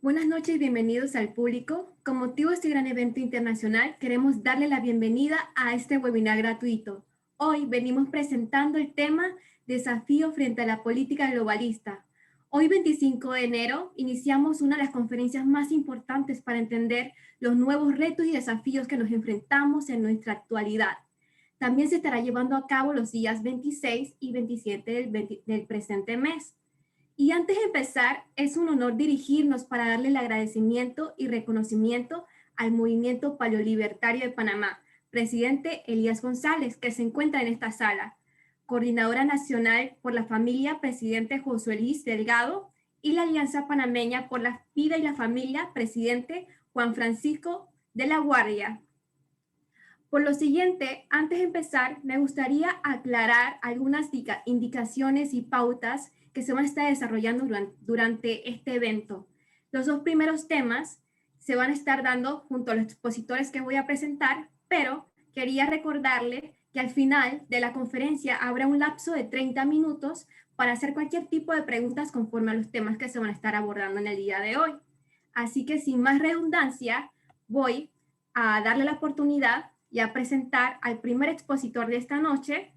Buenas noches y bienvenidos al público. Con motivo de este gran evento internacional, queremos darle la bienvenida a este webinar gratuito. Hoy venimos presentando el tema Desafío frente a la política globalista. Hoy, 25 de enero, iniciamos una de las conferencias más importantes para entender los nuevos retos y desafíos que nos enfrentamos en nuestra actualidad. También se estará llevando a cabo los días 26 y 27 del presente mes. Y antes de empezar, es un honor dirigirnos para darle el agradecimiento y reconocimiento al Movimiento Paleolibertario de Panamá, presidente Elías González, que se encuentra en esta sala, coordinadora nacional por la familia, presidente Josué Luis Delgado, y la Alianza Panameña por la Vida y la Familia, presidente Juan Francisco de la Guardia. Por lo siguiente, antes de empezar, me gustaría aclarar algunas indicaciones y pautas que se van a estar desarrollando durante este evento. Los dos primeros temas se van a estar dando junto a los expositores que voy a presentar, pero quería recordarle que al final de la conferencia habrá un lapso de 30 minutos para hacer cualquier tipo de preguntas conforme a los temas que se van a estar abordando en el día de hoy. Así que sin más redundancia, voy a darle la oportunidad y a presentar al primer expositor de esta noche.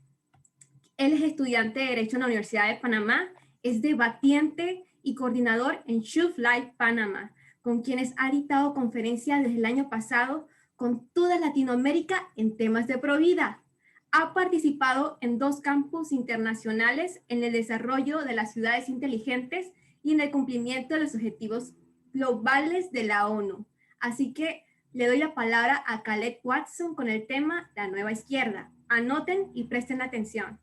Él es estudiante de Derecho en la Universidad de Panamá, es debatiente y coordinador en Youth Life Panamá, con quienes ha dictado conferencias desde el año pasado con toda Latinoamérica en temas de provida. Ha participado en 2 campus internacionales en el desarrollo de las ciudades inteligentes y en el cumplimiento de los objetivos globales de la ONU. Así que le doy la palabra a Caleb Watson con el tema La Nueva Izquierda. Anoten y presten atención.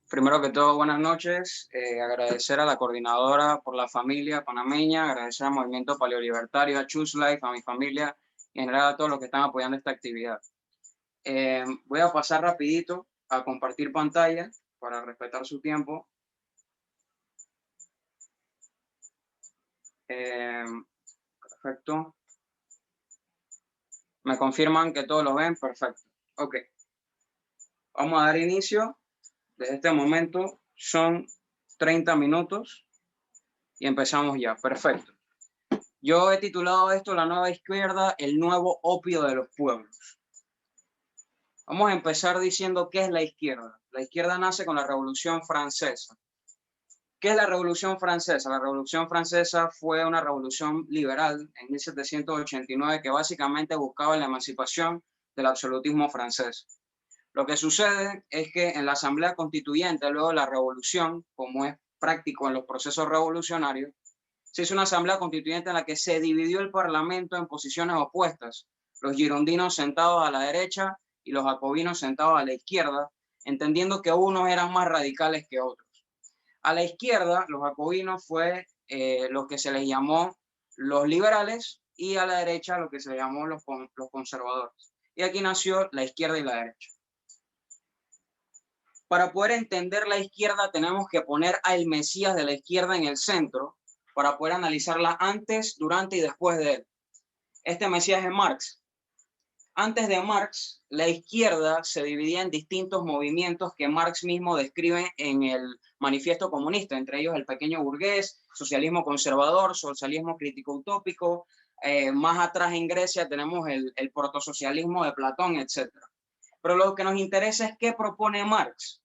Primero que todo, buenas noches. Agradecer a la coordinadora por la familia panameña, agradecer al Movimiento Paleolibertario, a Choose Life, a mi familia y en general a todos los que están apoyando esta actividad. Voy a pasar rapidito a compartir pantalla para respetar su tiempo. Perfecto. ¿Me confirman que todos lo ven? Perfecto. Ok. Vamos a dar inicio. Desde este momento son 30 minutos y empezamos ya. Perfecto. Yo he titulado esto La Nueva Izquierda, el nuevo opio de los pueblos. Vamos a empezar diciendo qué es la izquierda. La izquierda nace con la Revolución Francesa. ¿Qué es la Revolución Francesa? La Revolución Francesa fue una revolución liberal en 1789 que básicamente buscaba la emancipación del absolutismo francés. Lo que sucede es que en la Asamblea Constituyente, luego de la Revolución, como es práctico en los procesos revolucionarios, se hizo una Asamblea Constituyente en la que se dividió el Parlamento en posiciones opuestas. Los girondinos sentados a la derecha y los jacobinos sentados a la izquierda, entendiendo que unos eran más radicales que otros. A la izquierda, los jacobinos fue lo que se les llamó los liberales y a la derecha lo que se les llamó los conservadores. Y aquí nació la izquierda y la derecha. Para poder entender la izquierda tenemos que poner al Mesías de la izquierda en el centro para poder analizarla antes, durante y después de él. Este Mesías es Marx. Antes de Marx, la izquierda se dividía en distintos movimientos que Marx mismo describe en el Manifiesto Comunista, entre ellos el pequeño burgués, socialismo conservador, socialismo crítico utópico, más atrás en Grecia tenemos el protosocialismo de Platón, etc. Pero lo que nos interesa es qué propone Marx,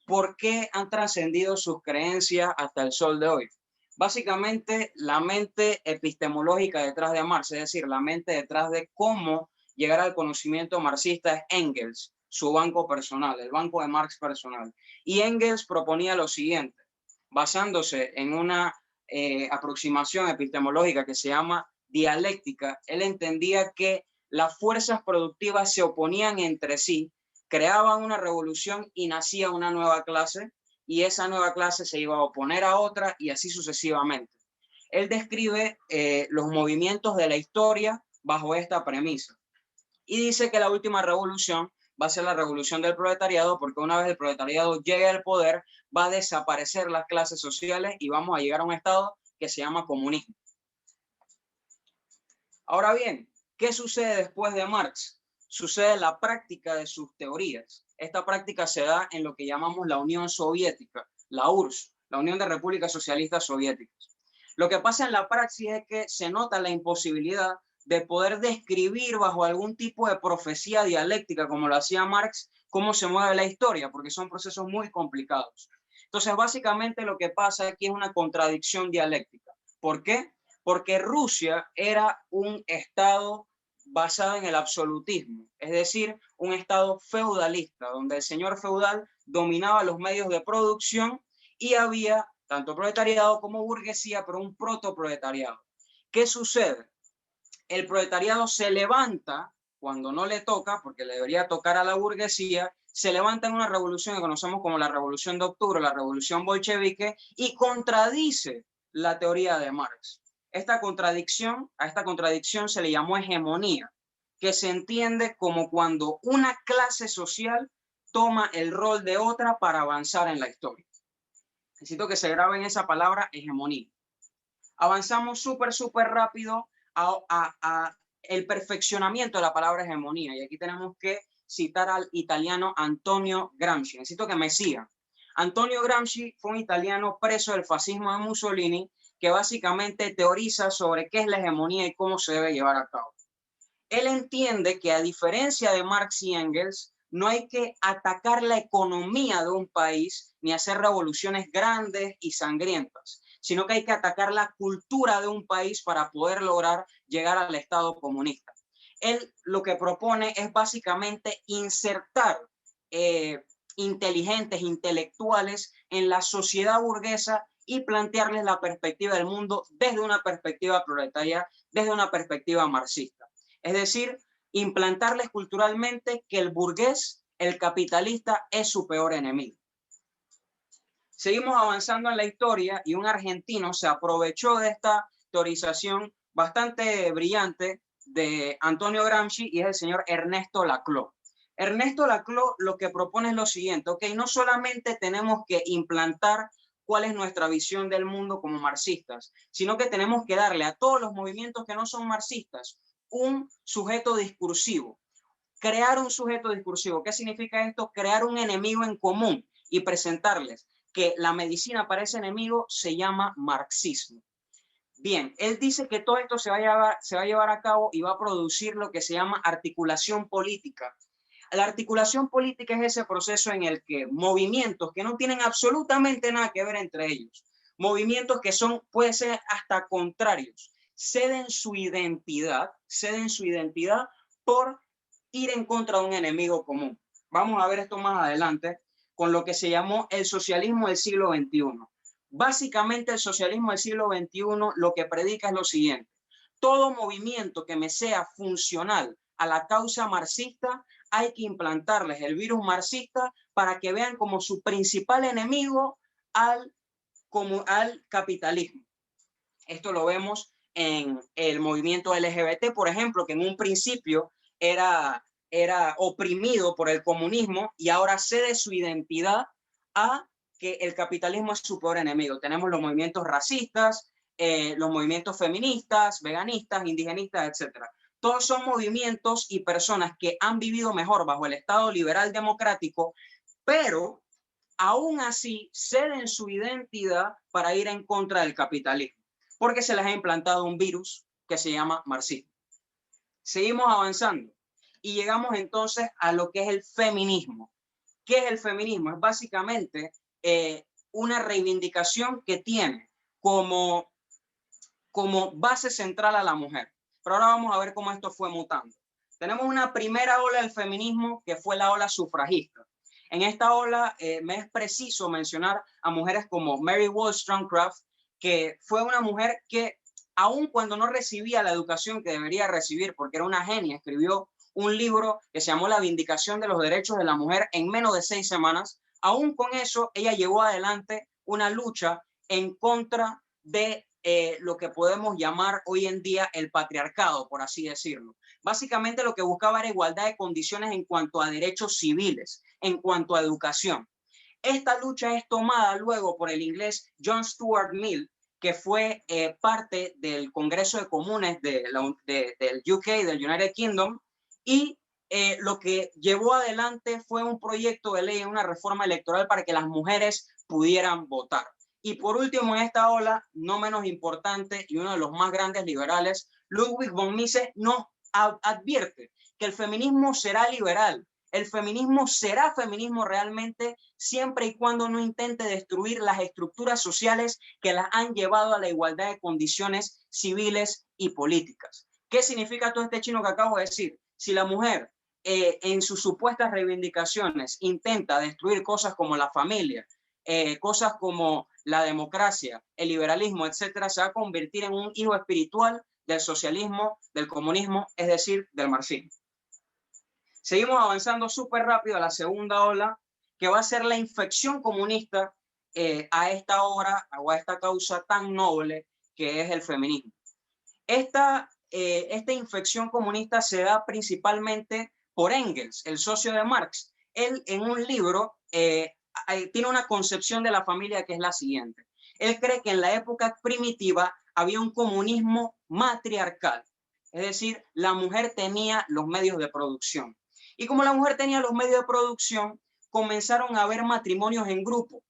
por qué han trascendido sus creencias hasta el sol de hoy. Básicamente, la mente epistemológica detrás de Marx, es decir, la mente detrás de cómo llegar al conocimiento marxista es Engels, su banco personal, el banco de Marx personal. Y Engels proponía lo siguiente, basándose en una aproximación epistemológica que se llama dialéctica, él entendía que las fuerzas productivas se oponían entre sí, creaban una revolución y nacía una nueva clase, y esa nueva clase se iba a oponer a otra y así sucesivamente. Él describe los movimientos de la historia bajo esta premisa. Y dice que la última revolución va a ser la revolución del proletariado, porque una vez el proletariado llegue al poder, va a desaparecer las clases sociales y vamos a llegar a un estado que se llama comunismo. Ahora bien, ¿qué sucede después de Marx? Sucede la práctica de sus teorías. Esta práctica se da en lo que llamamos la Unión Soviética, la URSS, la Unión de Repúblicas Socialistas Soviéticas. Lo que pasa en la praxis es que se nota la imposibilidad de poder describir bajo algún tipo de profecía dialéctica, como lo hacía Marx, cómo se mueve la historia, porque son procesos muy complicados. Entonces, básicamente lo que pasa aquí es una contradicción dialéctica. ¿Por qué? Porque Rusia era un estado basado en el absolutismo, es decir, un estado feudalista, donde el señor feudal dominaba los medios de producción y había tanto proletariado como burguesía, pero un protoproletariado. ¿Qué sucede? El proletariado se levanta cuando no le toca, porque le debería tocar a la burguesía, se levanta en una revolución que conocemos como la Revolución de Octubre, la Revolución Bolchevique, y contradice la teoría de Marx. A esta contradicción se le llamó hegemonía, que se entiende como cuando una clase social toma el rol de otra para avanzar en la historia. Necesito que se grabe en esa palabra, hegemonía. Avanzamos súper rápido a el perfeccionamiento de la palabra hegemonía. Y aquí tenemos que citar al italiano Antonio Gramsci. Necesito que me sigan. Antonio Gramsci fue un italiano preso del fascismo de Mussolini que básicamente teoriza sobre qué es la hegemonía y cómo se debe llevar a cabo. Él entiende que a diferencia de Marx y Engels, no hay que atacar la economía de un país ni hacer revoluciones grandes y sangrientas, sino que hay que atacar la cultura de un país para poder lograr llegar al Estado comunista. Él lo que propone es básicamente insertar inteligentes, intelectuales en la sociedad burguesa y plantearles la perspectiva del mundo desde una perspectiva proletaria, desde una perspectiva marxista. Es decir, implantarles culturalmente que el burgués, el capitalista, es su peor enemigo. Seguimos avanzando en la historia y un argentino se aprovechó de esta teorización bastante brillante de Antonio Gramsci y es el señor Ernesto Laclau. Ernesto Laclau lo que propone es lo siguiente, ok, no solamente tenemos que implantar cuál es nuestra visión del mundo como marxistas, sino que tenemos que darle a todos los movimientos que no son marxistas un sujeto discursivo. Crear un sujeto discursivo. ¿Qué significa esto? Crear un enemigo en común y presentarles que la medicina para ese enemigo se llama marxismo. Bien, él dice que todo esto se va a llevar a cabo y va a producir lo que se llama articulación política. La articulación política es ese proceso en el que movimientos que no tienen absolutamente nada que ver entre ellos, movimientos que pueden ser hasta contrarios, ceden su identidad por ir en contra de un enemigo común. Vamos a ver esto más adelante con lo que se llamó el socialismo del siglo XXI. Básicamente el socialismo del siglo XXI lo que predica es lo siguiente. Todo movimiento que me sea funcional a la causa marxista, hay que implantarles el virus marxista para que vean como su principal enemigo al capitalismo. Esto lo vemos en el movimiento LGBT, por ejemplo, que en un principio era oprimido por el comunismo y ahora cede su identidad a que el capitalismo es su peor enemigo. Tenemos los movimientos racistas, los movimientos feministas, veganistas, indigenistas, etc. Todos son movimientos y personas que han vivido mejor bajo el Estado liberal democrático, pero aún así ceden su identidad para ir en contra del capitalismo, porque se les ha implantado un virus que se llama marxismo. Seguimos avanzando y llegamos entonces a lo que es el feminismo. ¿Qué es el feminismo? Es básicamente una reivindicación que tiene como base central a la mujer. Pero ahora vamos a ver cómo esto fue mutando. Tenemos una primera ola del feminismo que fue la ola sufragista. En esta ola me es preciso mencionar a mujeres como Mary Wollstonecraft, que fue una mujer que aun cuando no recibía la educación que debería recibir, porque era una genia, escribió un libro que se llamó La Vindicación de los Derechos de la Mujer en menos de 6 semanas. Aún con eso, ella llevó adelante una lucha en contra de lo que podemos llamar hoy en día el patriarcado, por así decirlo. Básicamente lo que buscaba era igualdad de condiciones en cuanto a derechos civiles, en cuanto a educación. Esta lucha es tomada luego por el inglés John Stuart Mill, que fue parte del Congreso de Comunes del UK, del United Kingdom, y lo que llevó adelante fue un proyecto de ley, una reforma electoral para que las mujeres pudieran votar. Y por último, en esta ola, no menos importante y uno de los más grandes liberales, Ludwig von Mises nos advierte que el feminismo será liberal. El feminismo será feminismo realmente siempre y cuando no intente destruir las estructuras sociales que las han llevado a la igualdad de condiciones civiles y políticas. ¿Qué significa todo este chino que acabo de decir? Si la mujer en sus supuestas reivindicaciones intenta destruir cosas como la familia, cosas como la democracia, el liberalismo, etcétera, se va a convertir en un hijo espiritual del socialismo, del comunismo, es decir, del marxismo. Seguimos avanzando súper rápido a la segunda ola, que va a ser la infección comunista a esta hora o a esta causa tan noble que es el feminismo. Esta infección comunista se da principalmente por Engels, el socio de Marx. Él en un libro tiene una concepción de la familia que es la siguiente. Él cree que en la época primitiva había un comunismo matriarcal, es decir, la mujer tenía los medios de producción. Y como la mujer tenía los medios de producción, comenzaron a haber matrimonios en grupo.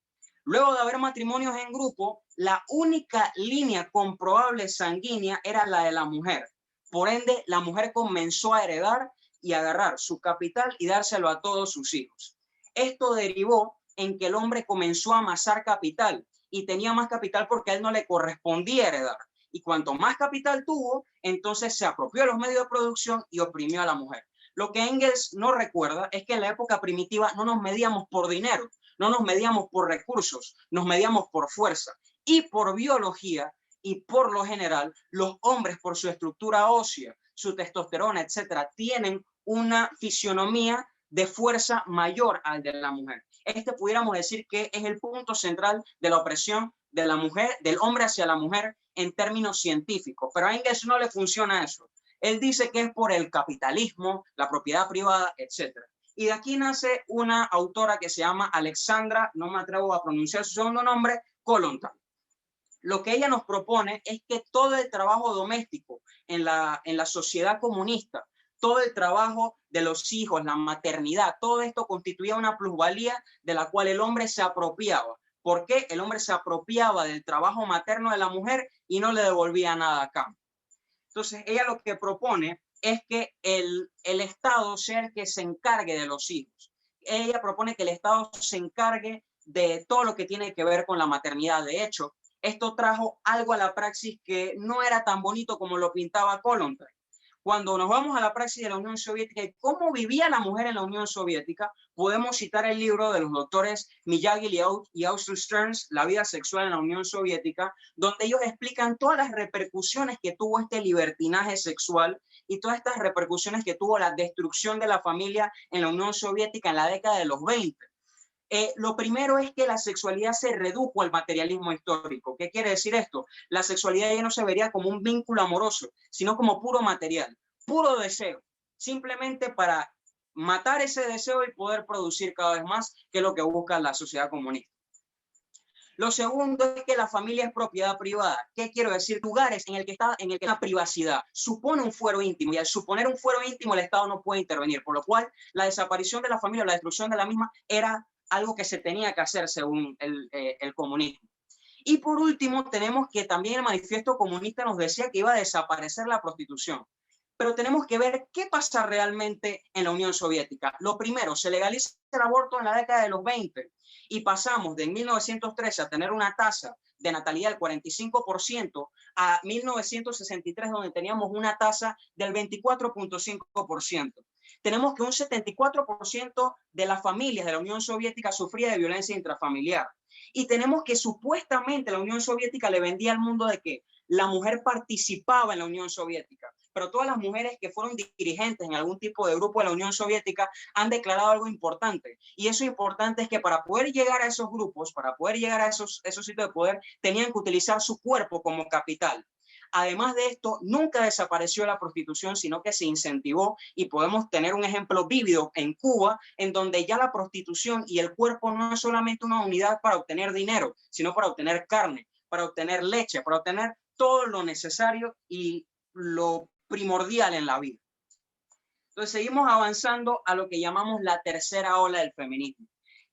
Luego de haber matrimonios en grupo, la única línea comprobable sanguínea era la de la mujer. Por ende, la mujer comenzó a heredar y agarrar su capital y dárselo a todos sus hijos. Esto derivó en que el hombre comenzó a amasar capital y tenía más capital porque a él no le correspondía heredar. Y cuanto más capital tuvo, entonces se apropió de los medios de producción y oprimió a la mujer. Lo que Engels no recuerda es que en la época primitiva no nos medíamos por dinero, no nos medíamos por recursos, nos medíamos por fuerza. Y por biología y por lo general, los hombres por su estructura ósea, su testosterona, etcétera, tienen una fisionomía de fuerza mayor al de la mujer. Este pudiéramos decir que es el punto central de la opresión de la mujer, del hombre hacia la mujer en términos científicos. Pero a Engels no le funciona eso. Él dice que es por el capitalismo, la propiedad privada, etcétera. Y de aquí nace una autora que se llama Alexandra, no me atrevo a pronunciar su segundo nombre, Kollontai. Lo que ella nos propone es que todo el trabajo doméstico en la sociedad comunista, todo el trabajo de los hijos, la maternidad, todo esto constituía una plusvalía de la cual el hombre se apropiaba. ¿Por qué? El hombre se apropiaba del trabajo materno de la mujer y no le devolvía nada a cambio. Entonces, ella lo que propone es que el Estado sea el que se encargue de los hijos. Ella propone que el Estado se encargue de todo lo que tiene que ver con la maternidad. De hecho, esto trajo algo a la praxis que no era tan bonito como lo pintaba Kollontai. Cuando nos vamos a la praxis de la Unión Soviética y cómo vivía la mujer en la Unión Soviética, podemos citar el libro de los doctores Miyagi y Austin Stearns, La vida sexual en la Unión Soviética, donde ellos explican todas las repercusiones que tuvo este libertinaje sexual y todas estas repercusiones que tuvo la destrucción de la familia en la Unión Soviética en la década de los 20. Lo primero es que la sexualidad se redujo al materialismo histórico. ¿Qué quiere decir esto? La sexualidad ya no se vería como un vínculo amoroso, sino como puro material, puro deseo, simplemente para matar ese deseo y poder producir cada vez más, que es lo que busca la sociedad comunista. Lo segundo es que la familia es propiedad privada. ¿Qué quiero decir? Lugares en el que la privacidad supone un fuero íntimo y al suponer un fuero íntimo el Estado no puede intervenir, por lo cual la desaparición de la familia, la destrucción de la misma era algo que se tenía que hacer según el comunismo. Y por último, tenemos que también el manifiesto comunista nos decía que iba a desaparecer la prostitución. Pero tenemos que ver qué pasa realmente en la Unión Soviética. Lo primero, se legaliza el aborto en la década de los 20 y pasamos de 1913 a tener una tasa de natalidad del 45% a 1963, donde teníamos una tasa del 24.5%. Tenemos que un 74% de las familias de la Unión Soviética sufría de violencia intrafamiliar. Y tenemos que supuestamente la Unión Soviética le vendía al mundo de que la mujer participaba en la Unión Soviética, pero todas las mujeres que fueron dirigentes en algún tipo de grupo de la Unión Soviética han declarado algo importante. Y eso importante es que para poder llegar a esos grupos, para poder llegar a esos sitios de poder, tenían que utilizar su cuerpo como capital. Además de esto, nunca desapareció la prostitución, sino que se incentivó y podemos tener un ejemplo vívido en Cuba, en donde ya la prostitución y el cuerpo no es solamente una unidad para obtener dinero, sino para obtener carne, para obtener leche, para obtener todo lo necesario y lo primordial en la vida. Entonces seguimos avanzando a lo que llamamos la tercera ola del feminismo.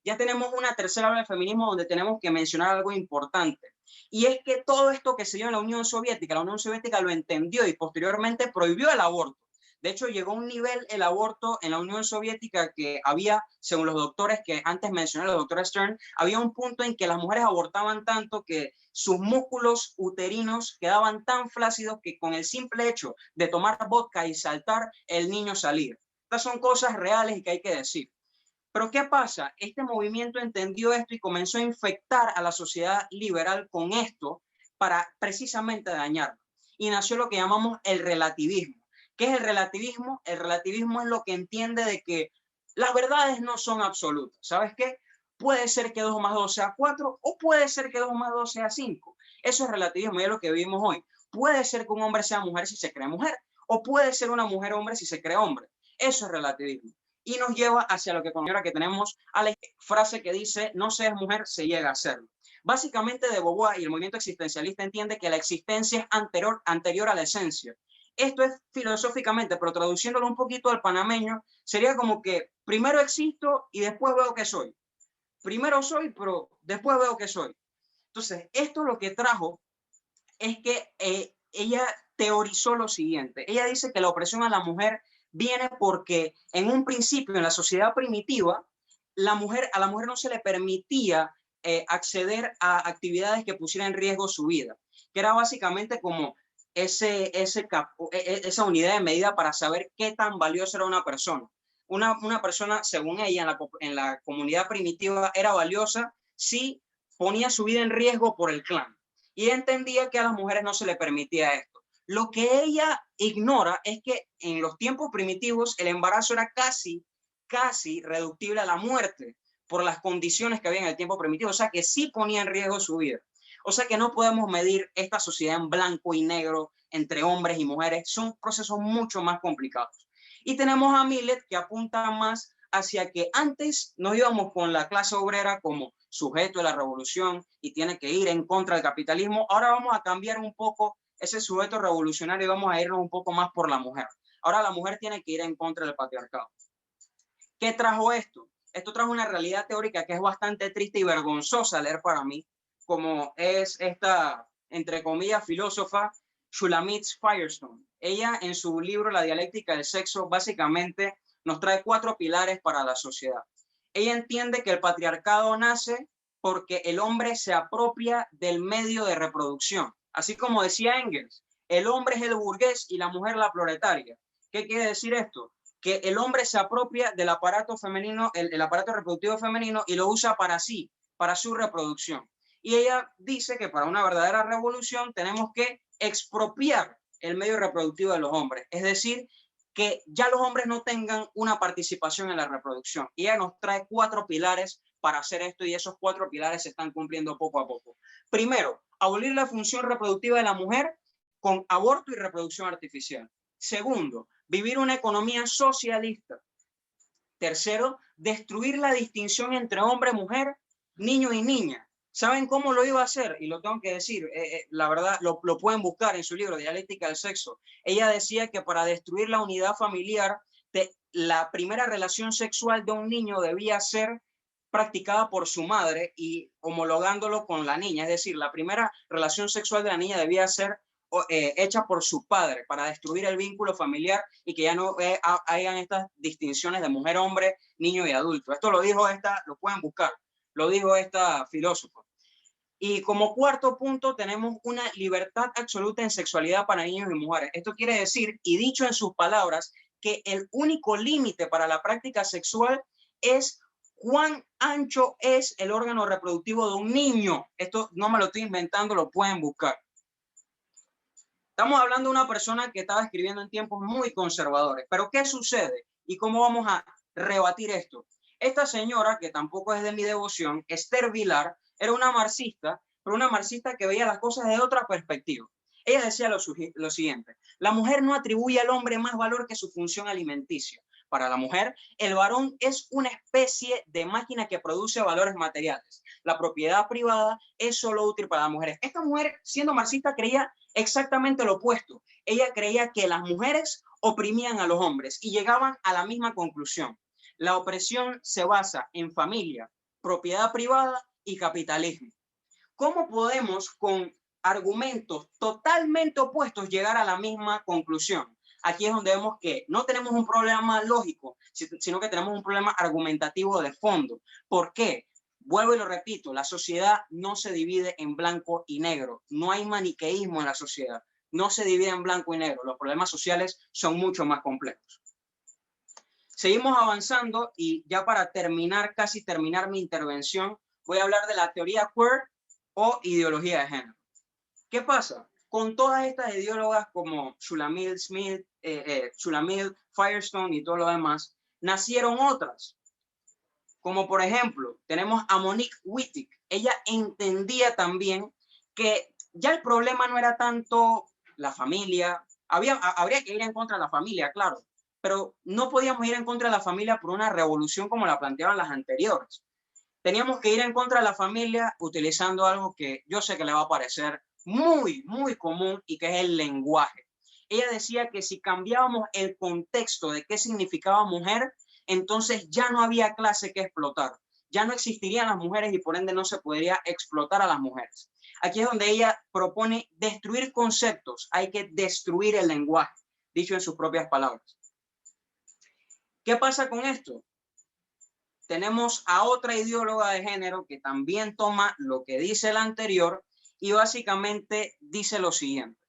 ya tenemos una tercera ola del feminismo donde tenemos que mencionar algo importante. Y es que todo esto que se dio en la Unión Soviética lo entendió y posteriormente prohibió el aborto. De hecho, llegó a un nivel el aborto en la Unión Soviética que había, según los doctores que antes mencioné, el doctor Stern, había un punto en que las mujeres abortaban tanto que sus músculos uterinos quedaban tan flácidos que con el simple hecho de tomar vodka y saltar, el niño salía. Estas son cosas reales y que hay que decir. Pero ¿qué pasa? Este movimiento entendió esto y comenzó a infectar a la sociedad liberal con esto para precisamente dañarla. Y nació lo que llamamos el relativismo. ¿Qué es el relativismo? El relativismo es lo que entiende de que las verdades no son absolutas. ¿Sabes qué? Puede ser que 2 más 2 sea 4 o puede ser que 2 más 2 sea 5. Eso es relativismo y es lo que vivimos hoy. Puede ser que un hombre sea mujer si se cree mujer o puede ser una mujer hombre si se cree hombre. Eso es relativismo. Y nos lleva hacia lo que tenemos a la frase que dice, no se es mujer, se llega a serlo. Básicamente de Beauvoir y el movimiento existencialista entiende que la existencia es anterior a la esencia. Esto es filosóficamente, pero traduciéndolo un poquito al panameño, sería como que primero existo y después veo que soy. Primero soy, pero después veo que soy. Entonces, esto lo que trajo es que ella teorizó lo siguiente. Ella dice que la opresión a la mujer viene porque en un principio, en la sociedad primitiva, a la mujer no se le permitía acceder a actividades que pusieran en riesgo su vida, que era básicamente como esa unidad de medida para saber qué tan valiosa era una persona. Una persona, según ella, en la comunidad primitiva, era valiosa si ponía su vida en riesgo por el clan. Y entendía que a las mujeres no se le permitía esto. Lo que ella ignora es que en los tiempos primitivos el embarazo era casi reductible a la muerte por las condiciones que había en el tiempo primitivo, o sea que sí ponía en riesgo su vida. O sea que no podemos medir esta sociedad en blanco y negro entre hombres y mujeres, son procesos mucho más complicados. Y tenemos a Millet que apunta más hacia que antes nos íbamos con la clase obrera como sujeto de la revolución y tiene que ir en contra del capitalismo. Ahora vamos a cambiar un poco ese sujeto revolucionario y vamos a irnos un poco más por la mujer. Ahora la mujer tiene que ir en contra del patriarcado. ¿Qué trajo esto? Esto trajo una realidad teórica que es bastante triste y vergonzosa leer para mí, como es esta, entre comillas, filósofa Shulamit Firestone. Ella en su libro La dialéctica del sexo básicamente nos trae 4 pilares para la sociedad. Ella entiende que el patriarcado nace porque el hombre se apropia del medio de reproducción. Así como decía Engels, el hombre es el burgués y la mujer la proletaria. ¿Qué quiere decir esto? Que el hombre se apropia del aparato femenino, el aparato reproductivo femenino y lo usa para sí, para su reproducción. Y ella dice que para una verdadera revolución tenemos que expropiar el medio reproductivo de los hombres, es decir, que ya los hombres no tengan una participación en la reproducción. Y ella nos trae 4 pilares para hacer esto y esos 4 pilares se están cumpliendo poco a poco. Primero, abolir la función reproductiva de la mujer con aborto y reproducción artificial. Segundo, vivir una economía socialista. Tercero, destruir la distinción entre hombre, mujer, niño y niña. ¿Saben cómo lo iba a hacer? Y lo tengo que decir, la verdad, lo pueden buscar en su libro, Dialéctica del Sexo. Ella decía que para destruir la unidad familiar, la primera relación sexual de un niño debía ser practicada por su madre y homologándolo con la niña. Es decir, la primera relación sexual de la niña debía ser hecha por su padre para destruir el vínculo familiar y que ya no hayan estas distinciones de mujer, hombre, niño y adulto. Esto lo dijo lo pueden buscar, lo dijo esta filósofa. Y como cuarto punto tenemos una libertad absoluta en sexualidad para niños y mujeres. Esto quiere decir, y dicho en sus palabras, que el único límite para la práctica sexual es cuán ancho es el órgano reproductivo de un niño. Esto no me lo estoy inventando, lo pueden buscar. Estamos hablando de una persona que estaba escribiendo en tiempos muy conservadores. Pero ¿qué sucede? ¿Y cómo vamos a rebatir esto? Esta señora, que tampoco es de mi devoción, Esther Vilar, era una marxista, pero una marxista que veía las cosas de otra perspectiva. Ella decía lo siguiente: la mujer no atribuye al hombre más valor que su función alimenticia. Para la mujer, el varón es una especie de máquina que produce valores materiales. La propiedad privada es solo útil para las mujeres. Esta mujer, siendo marxista, creía exactamente lo opuesto. Ella creía que las mujeres oprimían a los hombres y llegaban a la misma conclusión. La opresión se basa en familia, propiedad privada y capitalismo. ¿Cómo podemos con argumentos totalmente opuestos llegar a la misma conclusión? Aquí es donde vemos que no tenemos un problema lógico, sino que tenemos un problema argumentativo de fondo. ¿Por qué? Vuelvo y lo repito, la sociedad no se divide en blanco y negro. No hay maniqueísmo en la sociedad. No se divide en blanco y negro. Los problemas sociales son mucho más complejos. Seguimos avanzando y ya para terminar, casi terminar mi intervención, voy a hablar de la teoría queer o ideología de género. ¿Qué pasa? Con todas estas ideólogas como Shulamit Smith, Shulamit Firestone y todo lo demás, nacieron otras. Como por ejemplo, tenemos a Monique Wittig. Ella entendía también que ya el problema no era tanto la familia. Habría que ir en contra de la familia, claro, pero no podíamos ir en contra de la familia por una revolución como la planteaban las anteriores. Teníamos que ir en contra de la familia utilizando algo que yo sé que le va a parecer muy, muy común y que es el lenguaje. Ella decía que si cambiábamos el contexto de qué significaba mujer, entonces ya no había clase que explotar. Ya no existirían las mujeres y por ende no se podría explotar a las mujeres. Aquí es donde ella propone destruir conceptos. Hay que destruir el lenguaje, dicho en sus propias palabras. ¿Qué pasa con esto? Tenemos a otra ideóloga de género que también toma lo que dice la anterior y básicamente dice lo siguiente.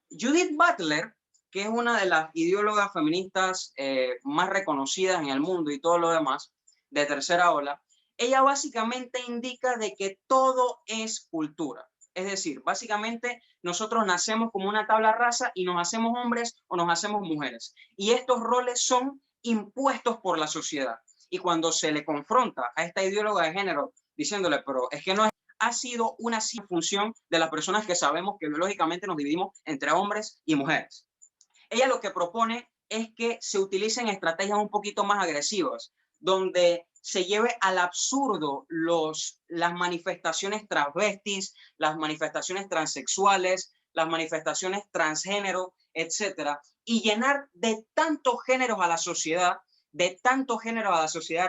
Judith Butler, que es una de las ideólogas feministas más reconocidas en el mundo y todo lo demás, de tercera ola, ella básicamente indica de que todo es cultura. Es decir, básicamente nosotros nacemos como una tabla rasa y nos hacemos hombres o nos hacemos mujeres. Y estos roles son impuestos por la sociedad. Y cuando se le confronta a esta ideóloga de género diciéndole, pero es que no es, ha sido una función de las personas que sabemos que biológicamente nos dividimos entre hombres y mujeres. Ella lo que propone es que se utilicen estrategias un poquito más agresivas, donde se lleve al absurdo las manifestaciones transvestis, las manifestaciones transexuales, las manifestaciones transgénero, etcétera, y llenar de tantos géneros a la sociedad,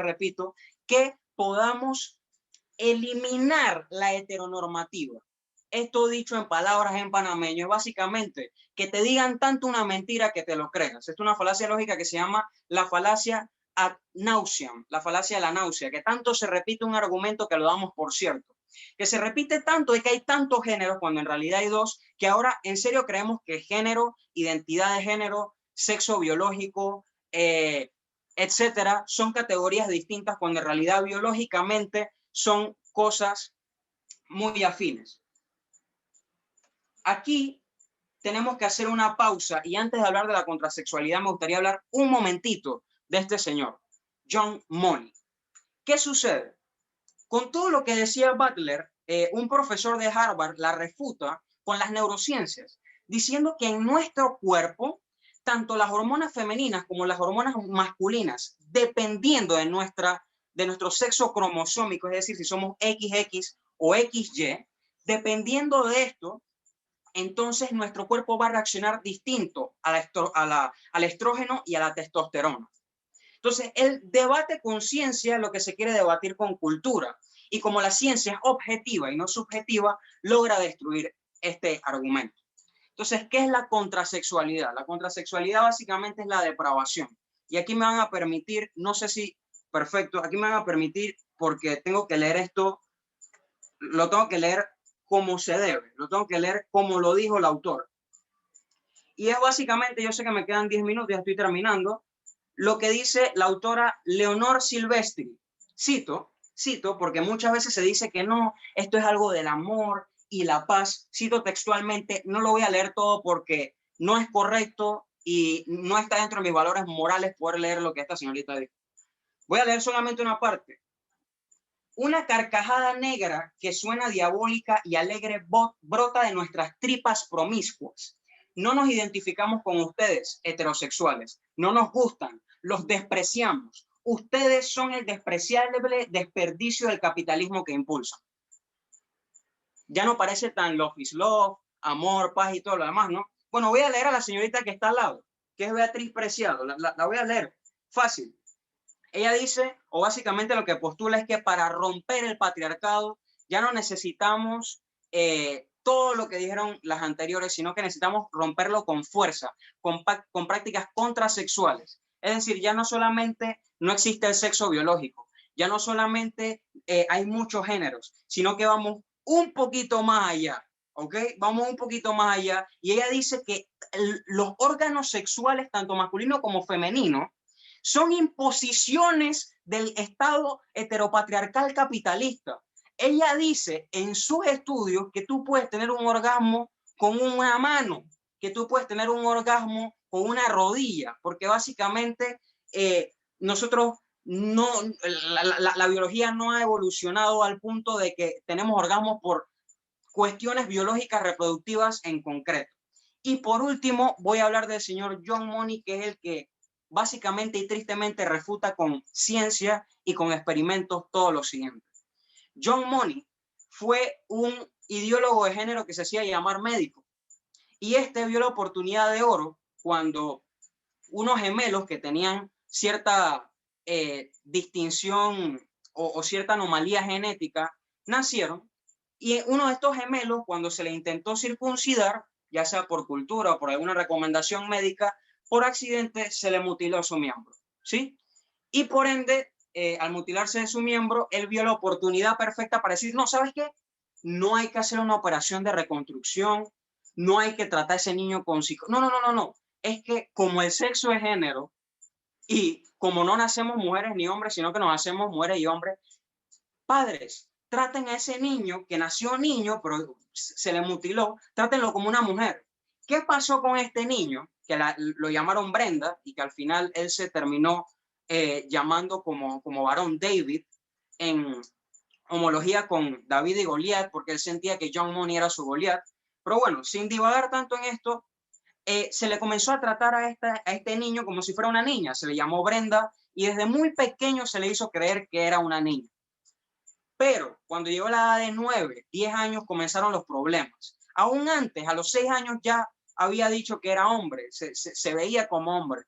repito, que podamos eliminar la heteronormativa. Esto dicho en palabras en panameño es básicamente que te digan tanto una mentira que te lo creas. Esto es una falacia lógica que se llama la falacia ad nauseam, la falacia de la náusea, que tanto se repite un argumento que lo damos por cierto. Que se repite tanto de que hay tantos géneros cuando en realidad hay dos, que ahora en serio creemos que género, identidad de género, sexo biológico, etcétera, son categorías distintas cuando en realidad biológicamente son cosas muy afines. Aquí tenemos que hacer una pausa y antes de hablar de la contrasexualidad me gustaría hablar un momentito de este señor, John Money. ¿Qué sucede? Con todo lo que decía Butler, un profesor de Harvard la refuta con las neurociencias, diciendo que en nuestro cuerpo, tanto las hormonas femeninas como las hormonas masculinas, dependiendo de nuestro sexo cromosómico, es decir, si somos XX o XY, dependiendo de esto, entonces nuestro cuerpo va a reaccionar distinto al estrógeno y a la testosterona. Entonces, el debate con ciencia es lo que se quiere debatir con cultura. Y como la ciencia es objetiva y no subjetiva, logra destruir este argumento. Entonces, ¿qué es la contrasexualidad? La contrasexualidad básicamente es la depravación. Y aquí me van a permitir, no sé si, perfecto, aquí me van a permitir, porque tengo que leer esto, lo tengo que leer como se debe, lo tengo que leer como lo dijo el autor. Y es básicamente, yo sé que me quedan 10 minutos, ya estoy terminando, lo que dice la autora Leonor Silvestri. Cito porque muchas veces se dice que no, esto es algo del amor y la paz. Cito textualmente, no lo voy a leer todo porque no es correcto y no está dentro de mis valores morales poder leer lo que esta señorita dijo. Voy a leer solamente una parte. Una carcajada negra que suena diabólica y alegre brota de nuestras tripas promiscuas. No nos identificamos con ustedes, heterosexuales. No nos gustan, los despreciamos. Ustedes son el despreciable desperdicio del capitalismo que impulsan. Ya no parece tan love is love, amor, paz y todo lo demás, ¿no? Bueno, voy a leer a la señorita que está al lado, que es Beatriz Preciado. La voy a leer. Fácil. Ella dice, o básicamente lo que postula es que para romper el patriarcado ya no necesitamos todo lo que dijeron las anteriores, sino que necesitamos romperlo con fuerza, con prácticas contrasexuales. Es decir, ya no solamente no existe el sexo biológico, ya no solamente hay muchos géneros, sino que vamos un poquito más allá, ¿ok? Vamos un poquito más allá. Y ella dice que los órganos sexuales, tanto masculino como femenino, son imposiciones del Estado heteropatriarcal capitalista. Ella dice en sus estudios que tú puedes tener un orgasmo con una mano, que tú puedes tener un orgasmo con una rodilla, porque básicamente nosotros no, la biología no ha evolucionado al punto de que tenemos orgasmos por cuestiones biológicas reproductivas en concreto. Y por último, voy a hablar del señor John Money, que es el que básicamente y tristemente refuta con ciencia y con experimentos todo lo siguiente. John Money fue un ideólogo de género que se hacía llamar médico. Y este vio la oportunidad de oro cuando unos gemelos que tenían cierta distinción o cierta anomalía genética nacieron. Y uno de estos gemelos, cuando se le intentó circuncidar, ya sea por cultura o por alguna recomendación médica, por accidente se le mutiló su miembro, ¿sí? Y por ende, al mutilarse de su miembro, él vio la oportunidad perfecta para decir, no, ¿sabes qué? No hay que hacer una operación de reconstrucción, no hay que tratar a ese niño con no, no, no, no, no. Es que como el sexo es género y como no nacemos mujeres ni hombres, sino que nos hacemos mujeres y hombres, padres, traten a ese niño que nació niño, pero se le mutiló, trátenlo como una mujer. ¿Qué pasó con este niño? Que lo llamaron Brenda y que al final él se terminó llamando como varón David en homología con David y Goliat, porque él sentía que John Money era su Goliat. Pero bueno, sin divagar tanto en esto, se le comenzó a tratar a este niño como si fuera una niña. Se le llamó Brenda y desde muy pequeño se le hizo creer que era una niña. Pero cuando llegó la edad de 9, 10 años comenzaron los problemas. Aún antes, a los 6 años ya había dicho que era hombre, se veía como hombre.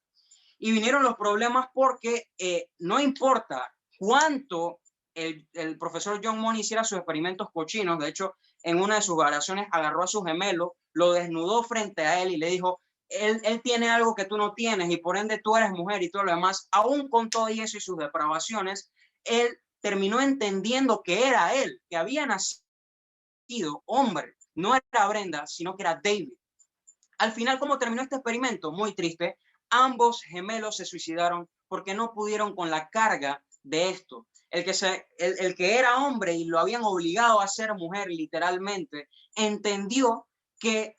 Y vinieron los problemas porque no importa cuánto el profesor John Money hiciera sus experimentos cochinos, de hecho, en una de sus variaciones agarró a su gemelo, lo desnudó frente a él y le dijo, él tiene algo que tú no tienes y por ende tú eres mujer y todo lo demás, aún con todo eso y sus depravaciones, él terminó entendiendo que era él, que había nacido hombre, no era Brenda, sino que era David. Al final, ¿cómo terminó este experimento? Muy triste. Ambos gemelos se suicidaron porque no pudieron con la carga de esto. El que era hombre y lo habían obligado a ser mujer literalmente, entendió que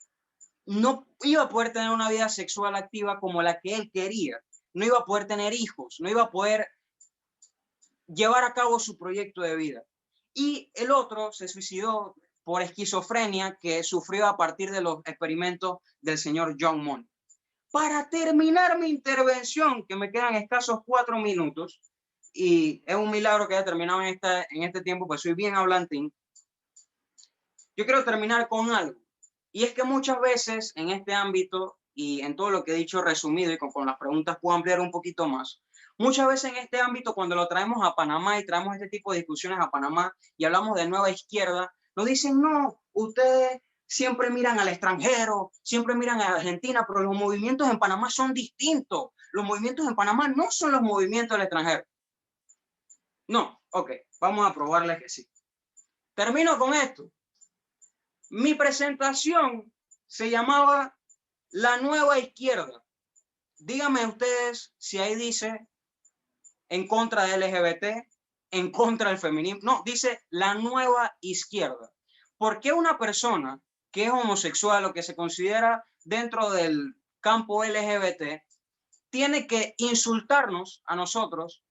no iba a poder tener una vida sexual activa como la que él quería. No iba a poder tener hijos, no iba a poder llevar a cabo su proyecto de vida. Y el otro se suicidó por esquizofrenia que sufrió a partir de los experimentos del señor John Money. Para terminar mi intervención, que me quedan escasos 4 minutos, y es un milagro que haya terminado en este tiempo, pues soy bien hablantín, yo quiero terminar con algo. Y es que muchas veces en este ámbito y en todo lo que he dicho resumido y con las preguntas puedo ampliar un poquito más, muchas veces en este ámbito cuando lo traemos a Panamá y traemos este tipo de discusiones a Panamá y hablamos de nueva izquierda, nos dicen, no, ustedes siempre miran al extranjero, siempre miran a Argentina, pero los movimientos en Panamá son distintos. Los movimientos en Panamá no son los movimientos del extranjero. No, ok, vamos a probarles que sí. Termino con esto. Mi presentación se llamaba La Nueva Izquierda. Díganme ustedes si ahí dice en contra del LGBT, en contra del feminismo. No, dice La Nueva Izquierda. ¿Por qué una persona que es homosexual o que se considera dentro del campo LGBT tiene que insultarnos a nosotros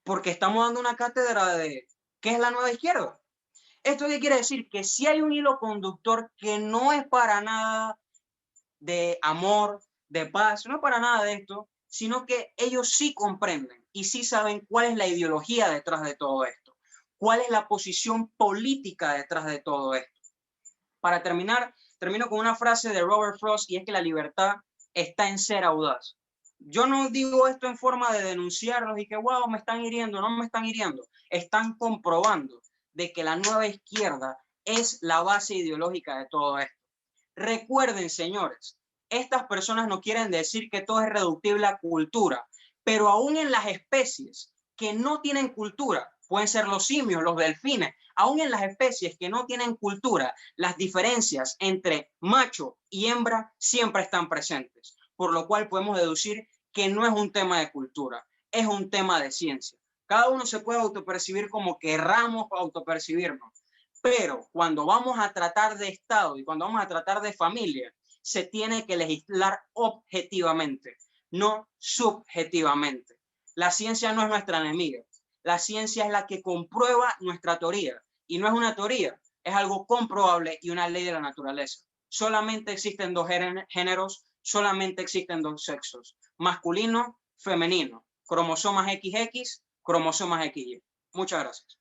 porque estamos dando una cátedra de qué es la nueva izquierda? ¿Esto qué quiere decir? Que si hay un hilo conductor que no es para nada de amor, de paz, no es para nada de esto, sino que ellos sí comprenden y sí saben cuál es la ideología detrás de todo esto, cuál es la posición política detrás de todo esto. Para terminar, termino con una frase de Robert Frost y es que la libertad está en ser audaz. Yo no digo esto en forma de denunciarlos y que, wow, me están hiriendo, no me están hiriendo. Están comprobando de que la nueva izquierda es la base ideológica de todo esto. Recuerden, señores, estas personas no quieren decir que todo es reductible a cultura, pero aún en las especies que no tienen cultura, pueden ser los simios, los delfines, aún en las especies que no tienen cultura, las diferencias entre macho y hembra siempre están presentes, por lo cual podemos deducir que no es un tema de cultura, es un tema de ciencia. Cada uno se puede autopercibir como querramos autopercibirnos, pero cuando vamos a tratar de Estado y cuando vamos a tratar de familia, se tiene que legislar objetivamente, no subjetivamente. La ciencia no es nuestra enemiga. La ciencia es la que comprueba nuestra teoría. Y no es una teoría, es algo comprobable y una ley de la naturaleza. Solamente existen dos géneros, solamente existen dos sexos, masculino, femenino, cromosomas XX, cromosomas XY. Muchas gracias.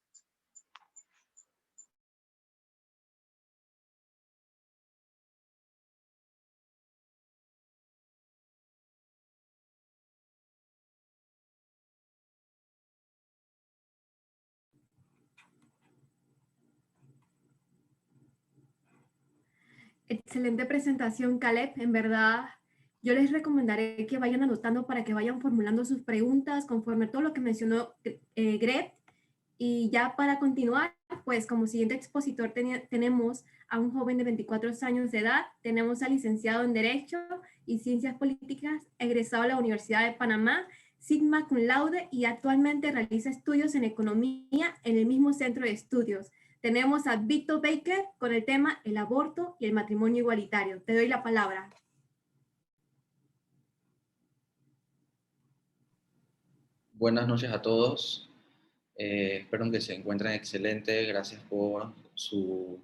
Excelente presentación, Caleb. En verdad, yo les recomendaré que vayan anotando para que vayan formulando sus preguntas conforme a todo lo que mencionó Greg. Y ya para continuar, pues como siguiente expositor tenemos a un joven de 24 años de edad, tenemos al licenciado en Derecho y Ciencias Políticas, egresado de la Universidad de Panamá, sigma cum laude, y actualmente realiza estudios en Economía en el mismo centro de estudios. Tenemos a Víctor Baker con el tema el aborto y el matrimonio igualitario. Te doy la palabra. Buenas noches a todos. Espero que se encuentren excelentes. Gracias por su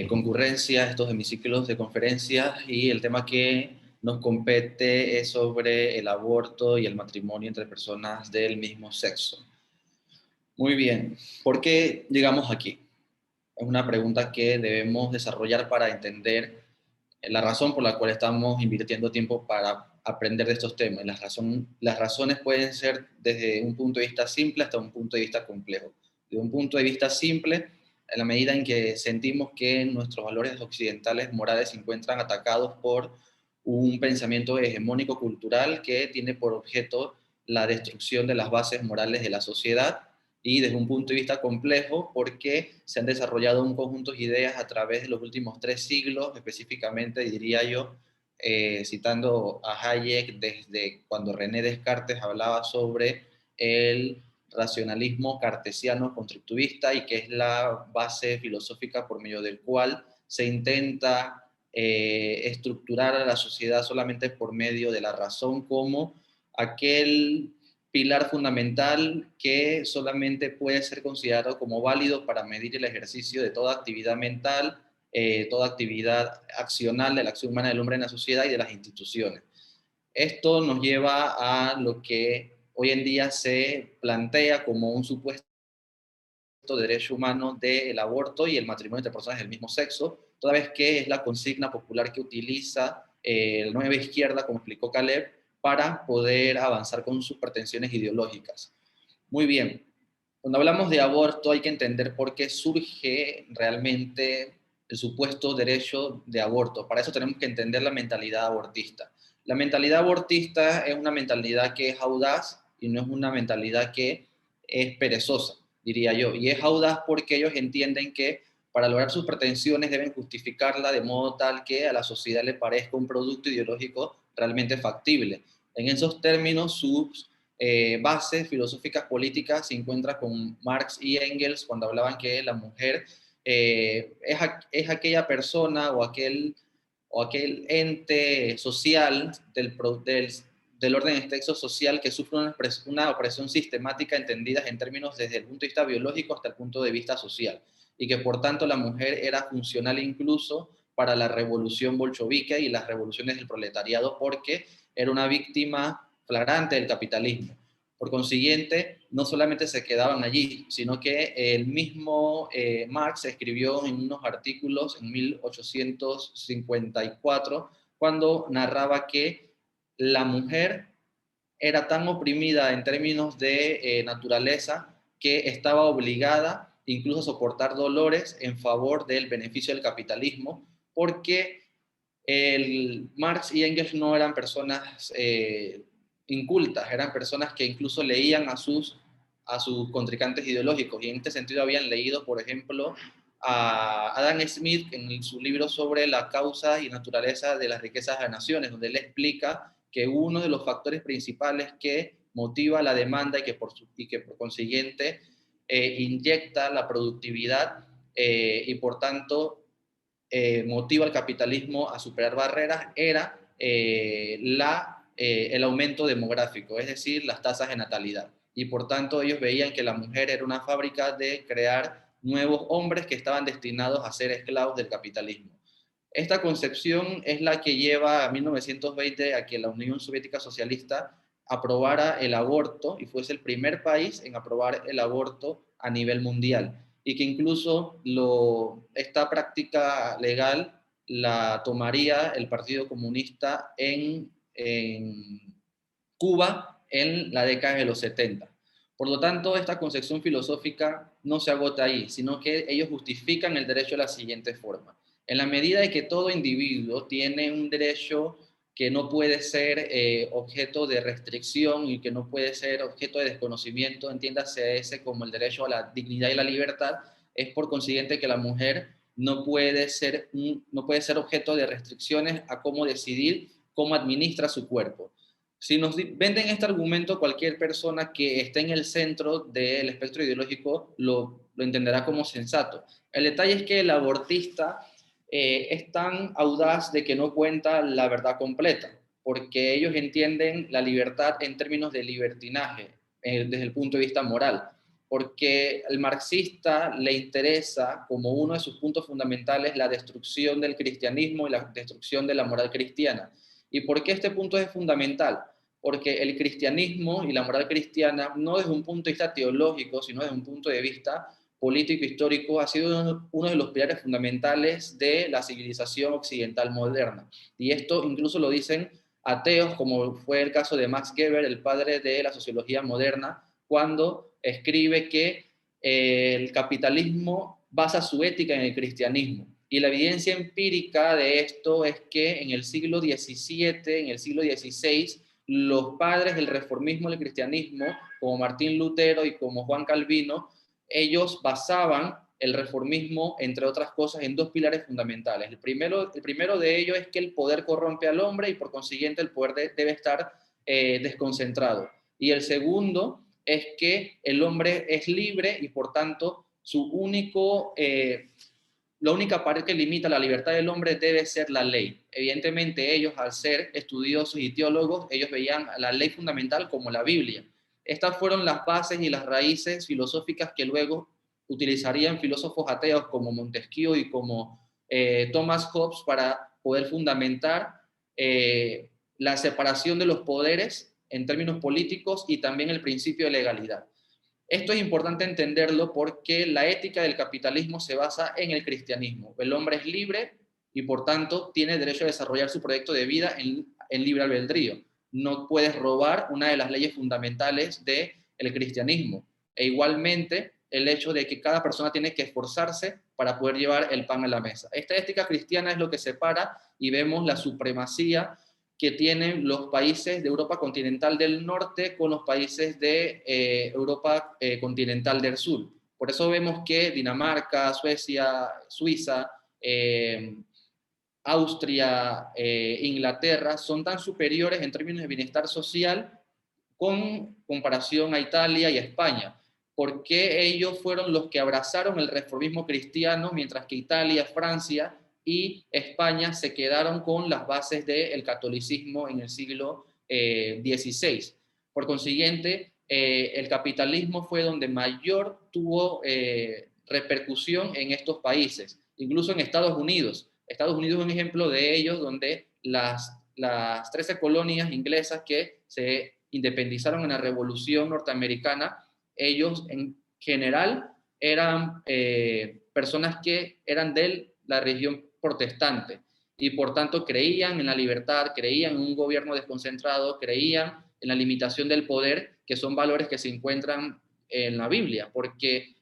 concurrencia a estos hemiciclos de conferencias, y el tema que nos compete es sobre el aborto y el matrimonio entre personas del mismo sexo. Muy bien, ¿por qué llegamos aquí? Es una pregunta que debemos desarrollar para entender la razón por la cual estamos invirtiendo tiempo para aprender de estos temas. Las razones pueden ser desde un punto de vista simple hasta un punto de vista complejo. De un punto de vista simple, en la medida en que sentimos que nuestros valores occidentales morales se encuentran atacados por un pensamiento hegemónico cultural que tiene por objeto la destrucción de las bases morales de la sociedad, y desde un punto de vista complejo porque se han desarrollado un conjunto de ideas a través de los últimos 3 siglos, específicamente diría yo, citando a Hayek desde cuando René Descartes hablaba sobre el racionalismo cartesiano constructivista, y que es la base filosófica por medio del cual se intenta estructurar a la sociedad solamente por medio de la razón como aquel pilar fundamental que solamente puede ser considerado como válido para medir el ejercicio de toda actividad mental, toda actividad accional de la acción humana del hombre en la sociedad y de las instituciones. Esto nos lleva a lo que hoy en día se plantea como un supuesto derecho humano del aborto y el matrimonio entre personas del mismo sexo, toda vez que es la consigna popular que utiliza la nueva izquierda, como explicó Caleb, para poder avanzar con sus pretensiones ideológicas. Muy bien, cuando hablamos de aborto hay que entender por qué surge realmente el supuesto derecho de aborto. Para eso tenemos que entender la mentalidad abortista. La mentalidad abortista es una mentalidad que es audaz y no es una mentalidad que es perezosa, diría yo. Y es audaz porque ellos entienden que para lograr sus pretensiones deben justificarla de modo tal que a la sociedad le parezca un producto ideológico realmente factible. En esos términos, sus bases filosóficas políticas se encuentran con Marx y Engels cuando hablaban que la mujer es aquella persona o aquel ente social del orden extenso social que sufre una opresión sistemática entendida en términos desde el punto de vista biológico hasta el punto de vista social, y que por tanto la mujer era funcional incluso para la revolución bolchevique y las revoluciones del proletariado porque era una víctima flagrante del capitalismo. Por consiguiente, no solamente se quedaban allí, sino que el mismo Marx escribió en unos artículos en 1854, cuando narraba que la mujer era tan oprimida en términos de naturaleza que estaba obligada incluso a soportar dolores en favor del beneficio del capitalismo, porque Marx y Engels no eran personas incultas, eran personas que incluso leían a sus contrincantes ideológicos, y en este sentido habían leído, por ejemplo, a Adam Smith en su libro sobre la causa y naturaleza de las riquezas de las naciones, donde él explica que uno de los factores principales que motiva la demanda y que por consiguiente inyecta la productividad y por tanto motiva al capitalismo a superar barreras era el aumento demográfico, es decir, las tasas de natalidad. Y por tanto ellos veían que la mujer era una fábrica de crear nuevos hombres que estaban destinados a ser esclavos del capitalismo. Esta concepción es la que lleva a 1920 a que la Unión Soviética Socialista aprobara el aborto y fuese el primer país en aprobar el aborto a nivel mundial, y que incluso esta práctica legal la tomaría el Partido Comunista en Cuba en la década de los 70. Por lo tanto, esta concepción filosófica no se agota ahí, sino que ellos justifican el derecho de la siguiente forma. En la medida de que todo individuo tiene un derecho que no puede ser objeto de restricción y que no puede ser objeto de desconocimiento, entiéndase ese como el derecho a la dignidad y la libertad, es por consiguiente que la mujer no puede ser objeto de restricciones a cómo decidir, cómo administra su cuerpo. Si nos venden este argumento, cualquier persona que esté en el centro del espectro ideológico lo entenderá como sensato. El detalle es que el abortista es tan audaz de que no cuenta la verdad completa, porque ellos entienden la libertad en términos de libertinaje, desde el punto de vista moral, porque al marxista le interesa como uno de sus puntos fundamentales la destrucción del cristianismo y la destrucción de la moral cristiana. ¿Y por qué este punto es fundamental? Porque el cristianismo y la moral cristiana, no desde un punto de vista teológico, sino desde un punto de vista político histórico, ha sido uno de los pilares fundamentales de la civilización occidental moderna. Y esto incluso lo dicen ateos, como fue el caso de Max Weber, el padre de la sociología moderna, cuando escribe que el capitalismo basa su ética en el cristianismo. Y la evidencia empírica de esto es que en el siglo XVII, en el siglo XVI, los padres del reformismo del cristianismo, como Martín Lutero y como Juan Calvino, ellos basaban el reformismo, entre otras cosas, en dos pilares fundamentales. El primero de ellos es que el poder corrompe al hombre y por consiguiente el poder debe estar desconcentrado. Y el segundo es que el hombre es libre y por tanto la única pared que limita la libertad del hombre debe ser la ley. Evidentemente ellos, al ser estudiosos y teólogos, ellos veían la ley fundamental como la Biblia. Estas fueron las bases y las raíces filosóficas que luego utilizarían filósofos ateos como Montesquieu y como Thomas Hobbes para poder fundamentar la separación de los poderes en términos políticos y también el principio de legalidad. Esto es importante entenderlo porque la ética del capitalismo se basa en el cristianismo. El hombre es libre y por tanto tiene derecho a desarrollar su proyecto de vida en libre albedrío. No puedes robar una de las leyes fundamentales del cristianismo. E igualmente el hecho de que cada persona tiene que esforzarse para poder llevar el pan a la mesa. Esta ética cristiana es lo que separa y vemos la supremacía que tienen los países de Europa continental del norte con los países de Europa continental del sur. Por eso vemos que Dinamarca, Suecia, Suiza, Austria, Inglaterra son tan superiores en términos de bienestar social con comparación a Italia y a España, porque ellos fueron los que abrazaron el reformismo cristiano, mientras que Italia, Francia y España se quedaron con las bases del catolicismo en el siglo XVI. Por consiguiente, el capitalismo fue donde mayor tuvo repercusión en estos países, incluso en Estados Unidos. Estados Unidos es un ejemplo de ellos, donde las 13 colonias inglesas que se independizaron en la Revolución Norteamericana, ellos en general eran personas que eran de la religión protestante. y por tanto creían en la libertad, creían en un gobierno desconcentrado, creían en la limitación del poder, que son valores que se encuentran en la Biblia, porque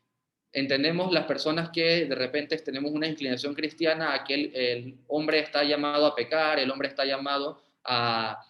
entendemos las personas que de repente tenemos una inclinación cristiana a que el hombre está llamado a pecar, el hombre está llamado a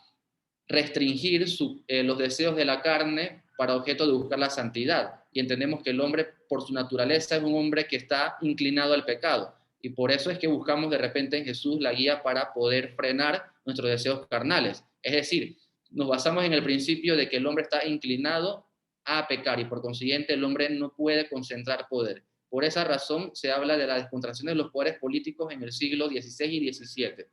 restringir los deseos de la carne para objeto de buscar la santidad. Y entendemos que el hombre, por su naturaleza, es un hombre que está inclinado al pecado. Y por eso es que buscamos de repente en Jesús la guía para poder frenar nuestros deseos carnales. Es decir, nos basamos en el principio de que el hombre está inclinado a pecar y por consiguiente el hombre no puede concentrar poder. Por esa razón se habla de la desconcentración de los poderes políticos en el siglo XVI y XVII.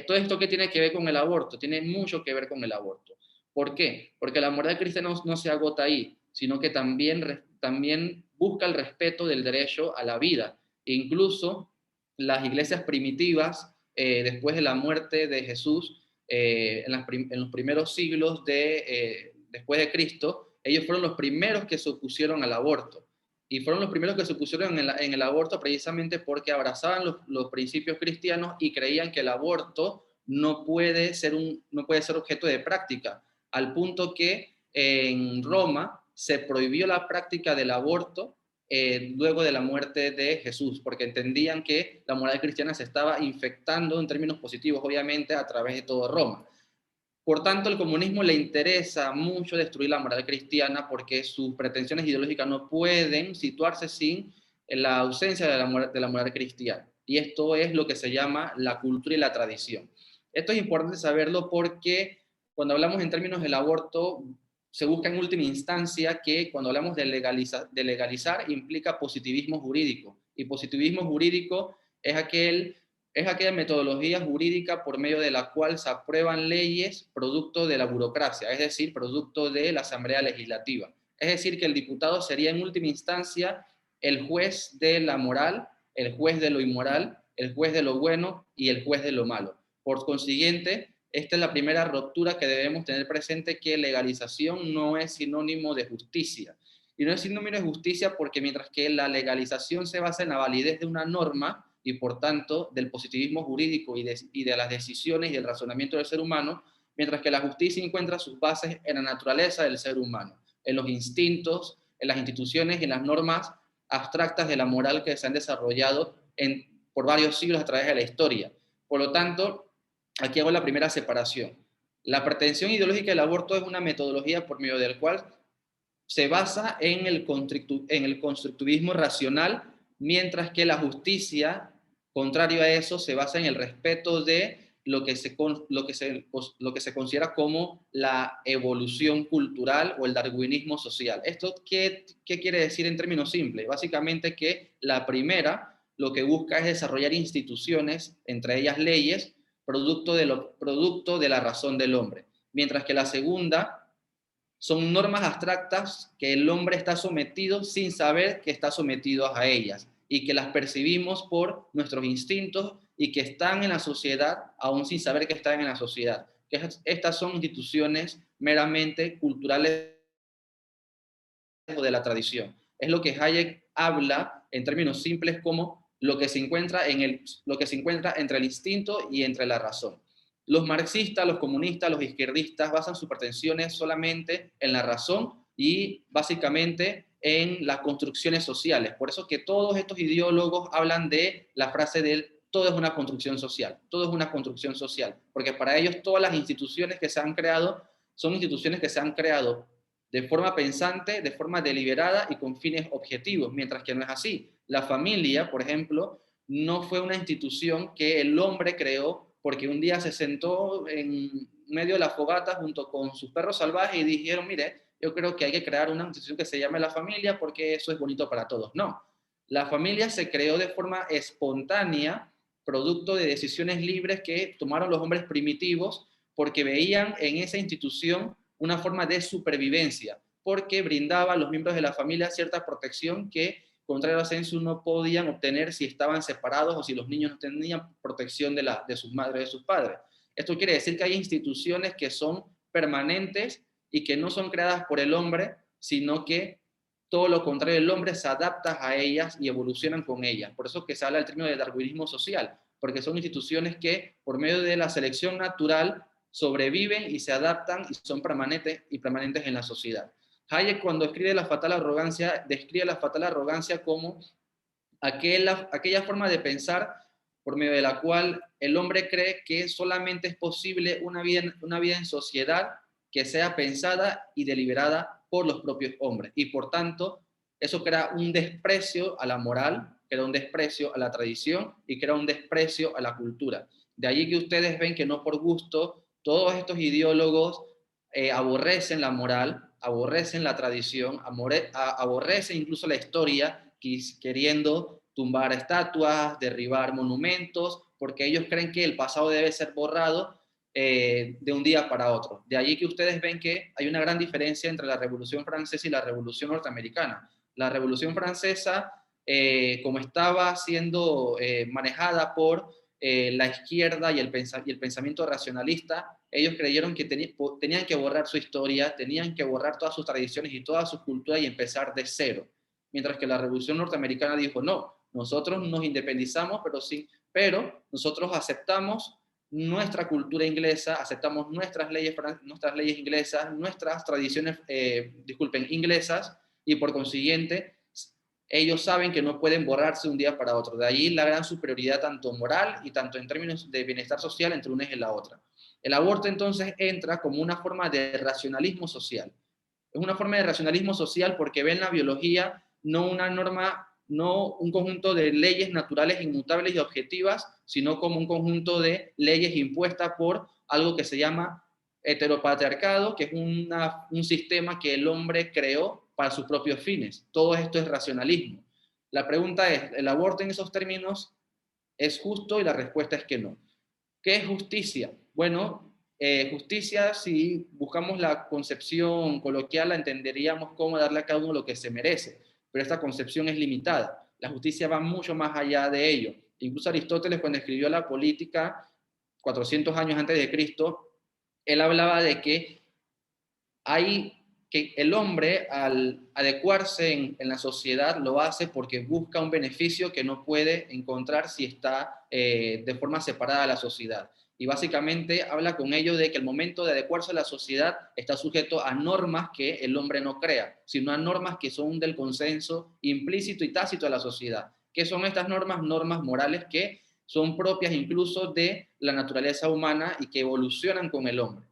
Todo esto que tiene que ver con el aborto, tiene mucho que ver con el aborto. ¿Por qué? Porque la moral cristiana no se agota ahí, sino que también busca el respeto del derecho a la vida. E incluso las iglesias primitivas, después de la muerte de Jesús, en los primeros siglos después de Cristo, ellos fueron los primeros que se opusieron al aborto. Y fueron los primeros que se opusieron en el aborto precisamente porque abrazaban los principios cristianos y creían que el aborto no puede ser objeto de práctica, al punto que en Roma se prohibió la práctica del aborto luego de la muerte de Jesús, porque entendían que la moral cristiana se estaba infectando en términos positivos, obviamente, a través de todo Roma. Por tanto, al comunismo le interesa mucho destruir la moral cristiana porque sus pretensiones ideológicas no pueden situarse sin la ausencia de la moral cristiana. Y esto es lo que se llama la cultura y la tradición. Esto es importante saberlo porque cuando hablamos en términos del aborto, se busca en última instancia que cuando hablamos de legalizar implica positivismo jurídico. Y positivismo jurídico es aquella metodología jurídica por medio de la cual se aprueban leyes producto de la burocracia, es decir, producto de la Asamblea Legislativa. Es decir, que el diputado sería en última instancia el juez de la moral, el juez de lo inmoral, el juez de lo bueno y el juez de lo malo. Por consiguiente, esta es la primera ruptura que debemos tener presente, que legalización no es sinónimo de justicia. Y no es sinónimo de justicia porque mientras que la legalización se basa en la validez de una norma, y por tanto del positivismo jurídico y de las decisiones y el razonamiento del ser humano, mientras que la justicia encuentra sus bases en la naturaleza del ser humano, en los instintos, en las instituciones y en las normas abstractas de la moral que se han desarrollado por varios siglos a través de la historia. Por lo tanto, aquí hago la primera separación. La pretensión ideológica del aborto es una metodología por medio del cual se basa en el constructivismo racional, mientras que la justicia, contrario a eso, se basa en el respeto de lo que se considera como la evolución cultural o el darwinismo social. ¿Esto qué quiere decir en términos simples? Básicamente que la primera lo que busca es desarrollar instituciones, entre ellas leyes, producto de la razón del hombre, mientras que la segunda son normas abstractas que el hombre está sometido sin saber que está sometido a ellas y que las percibimos por nuestros instintos y que están en la sociedad aún sin saber que están en la sociedad. Estas son instituciones meramente culturales o de la tradición. Es lo que Hayek habla en términos simples como lo que se encuentra entre el instinto y entre la razón. Los marxistas, los comunistas, los izquierdistas basan sus pretensiones solamente en la razón y básicamente en las construcciones sociales. Por eso que todos estos ideólogos hablan de la frase de todo es una construcción social, todo es una construcción social, porque para ellos todas las instituciones que se han creado son instituciones que se han creado de forma pensante, de forma deliberada y con fines objetivos, mientras que no es así. La familia, por ejemplo, no fue una institución que el hombre creó porque un día se sentó en medio de la fogata junto con sus perros salvajes y dijeron, mire, yo creo que hay que crear una institución que se llame la familia porque eso es bonito para todos. No, la familia se creó de forma espontánea, producto de decisiones libres que tomaron los hombres primitivos porque veían en esa institución una forma de supervivencia, porque brindaba a los miembros de la familia cierta protección que, contrario a censo, no podían obtener si estaban separados o si los niños no tenían protección de sus madres o de sus padres. Esto quiere decir que hay instituciones que son permanentes y que no son creadas por el hombre, sino que todo lo contrario, el hombre se adapta a ellas y evolucionan con ellas. Por eso que se habla del término de darwinismo social, porque son instituciones que por medio de la selección natural sobreviven y se adaptan y son permanentes en la sociedad. Hayek, cuando escribe La fatal arrogancia, describe la fatal arrogancia como aquella forma de pensar por medio de la cual el hombre cree que solamente es posible una vida en sociedad que sea pensada y deliberada por los propios hombres. Y por tanto, eso crea un desprecio a la moral, crea un desprecio a la tradición y crea un desprecio a la cultura. De allí que ustedes ven que no por gusto todos estos ideólogos aborrecen la moral, aborrecen la tradición, aborrecen incluso la historia, queriendo tumbar estatuas, derribar monumentos, porque ellos creen que el pasado debe ser borrado de un día para otro. De allí que ustedes ven que hay una gran diferencia entre la Revolución Francesa y la Revolución Norteamericana. La Revolución Francesa, como estaba siendo manejada por la izquierda y el pensamiento racionalista, ellos creyeron que tenían que borrar su historia, tenían que borrar todas sus tradiciones y toda su cultura y empezar de cero. Mientras que la Revolución Norteamericana dijo, no, nosotros nos independizamos, pero nosotros aceptamos nuestra cultura inglesa, aceptamos nuestras leyes inglesas, nuestras tradiciones, inglesas, y por consiguiente, ellos saben que no pueden borrarse de un día para otro. De ahí la gran superioridad tanto moral y tanto en términos de bienestar social entre una y la otra. El aborto entonces entra como una forma de racionalismo social. Es una forma de racionalismo social porque ven la biología no una norma, no un conjunto de leyes naturales inmutables y objetivas, sino como un conjunto de leyes impuestas por algo que se llama heteropatriarcado, que es un sistema que el hombre creó para sus propios fines. Todo esto es racionalismo. La pregunta es, ¿el aborto en esos términos es justo? Y la respuesta es que no. ¿Qué es justicia? Bueno, justicia, si buscamos la concepción coloquial, la entenderíamos como darle a cada uno lo que se merece, pero esta concepción es limitada. La justicia va mucho más allá de ello. Incluso Aristóteles, cuando escribió la Política, 400 años antes de Cristo, él hablaba de que el hombre, al adecuarse en la sociedad, lo hace porque busca un beneficio que no puede encontrar si está de forma separada de la sociedad. Y básicamente habla con ello de que el momento de adecuarse a la sociedad está sujeto a normas que el hombre no crea, sino a normas que son del consenso implícito y tácito de la sociedad. ¿Qué son estas normas? Normas morales que son propias incluso de la naturaleza humana y que evolucionan con el hombre.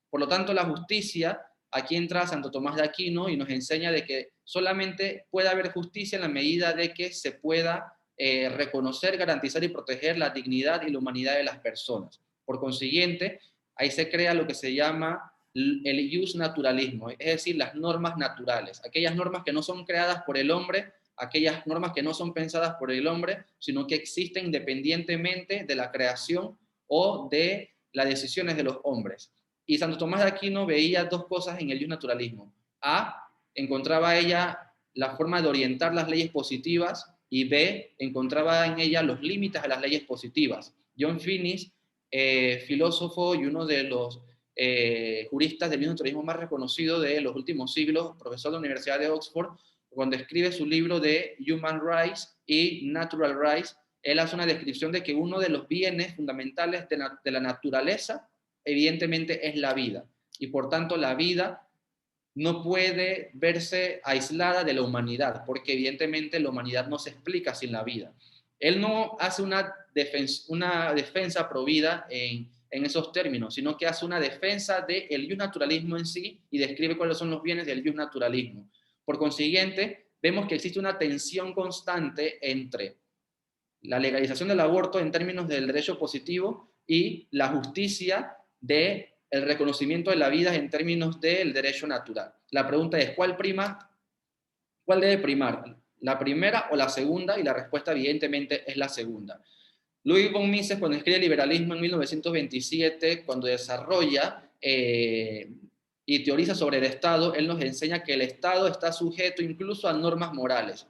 Por lo tanto, la justicia, aquí entra Santo Tomás de Aquino y nos enseña de que solamente puede haber justicia en la medida de que se pueda reconocer, garantizar y proteger la dignidad y la humanidad de las personas. Por consiguiente, ahí se crea lo que se llama el jus naturalismo, es decir, las normas naturales, aquellas normas que no son creadas por el hombre, aquellas normas que no son pensadas por el hombre, sino que existen independientemente de la creación o de las decisiones de los hombres. Y Santo Tomás de Aquino veía dos cosas en el naturalismo. A, encontraba ella la forma de orientar las leyes positivas, y B, encontraba en ella los límites a las leyes positivas. John Finnis, filósofo y uno de los juristas del naturalismo más reconocido de los últimos siglos, profesor de la Universidad de Oxford, cuando escribe su libro de Human Rights y Natural Rights, él hace una descripción de que uno de los bienes fundamentales de la naturaleza evidentemente es la vida, y por tanto la vida no puede verse aislada de la humanidad, porque evidentemente la humanidad no se explica sin la vida. Él no hace una defensa pro vida en esos términos, sino que hace una defensa del naturalismo en sí y describe cuáles son los bienes del naturalismo. Por consiguiente, vemos que existe una tensión constante entre la legalización del aborto en términos del derecho positivo y la justicia del reconocimiento de la vida en términos del derecho natural. La pregunta es, ¿cuál debe primar? ¿La primera o la segunda? Y la respuesta evidentemente es la segunda. Ludwig von Mises, cuando escribe el liberalismo en 1927, cuando desarrolla y teoriza sobre el Estado, él nos enseña que el Estado está sujeto incluso a normas morales.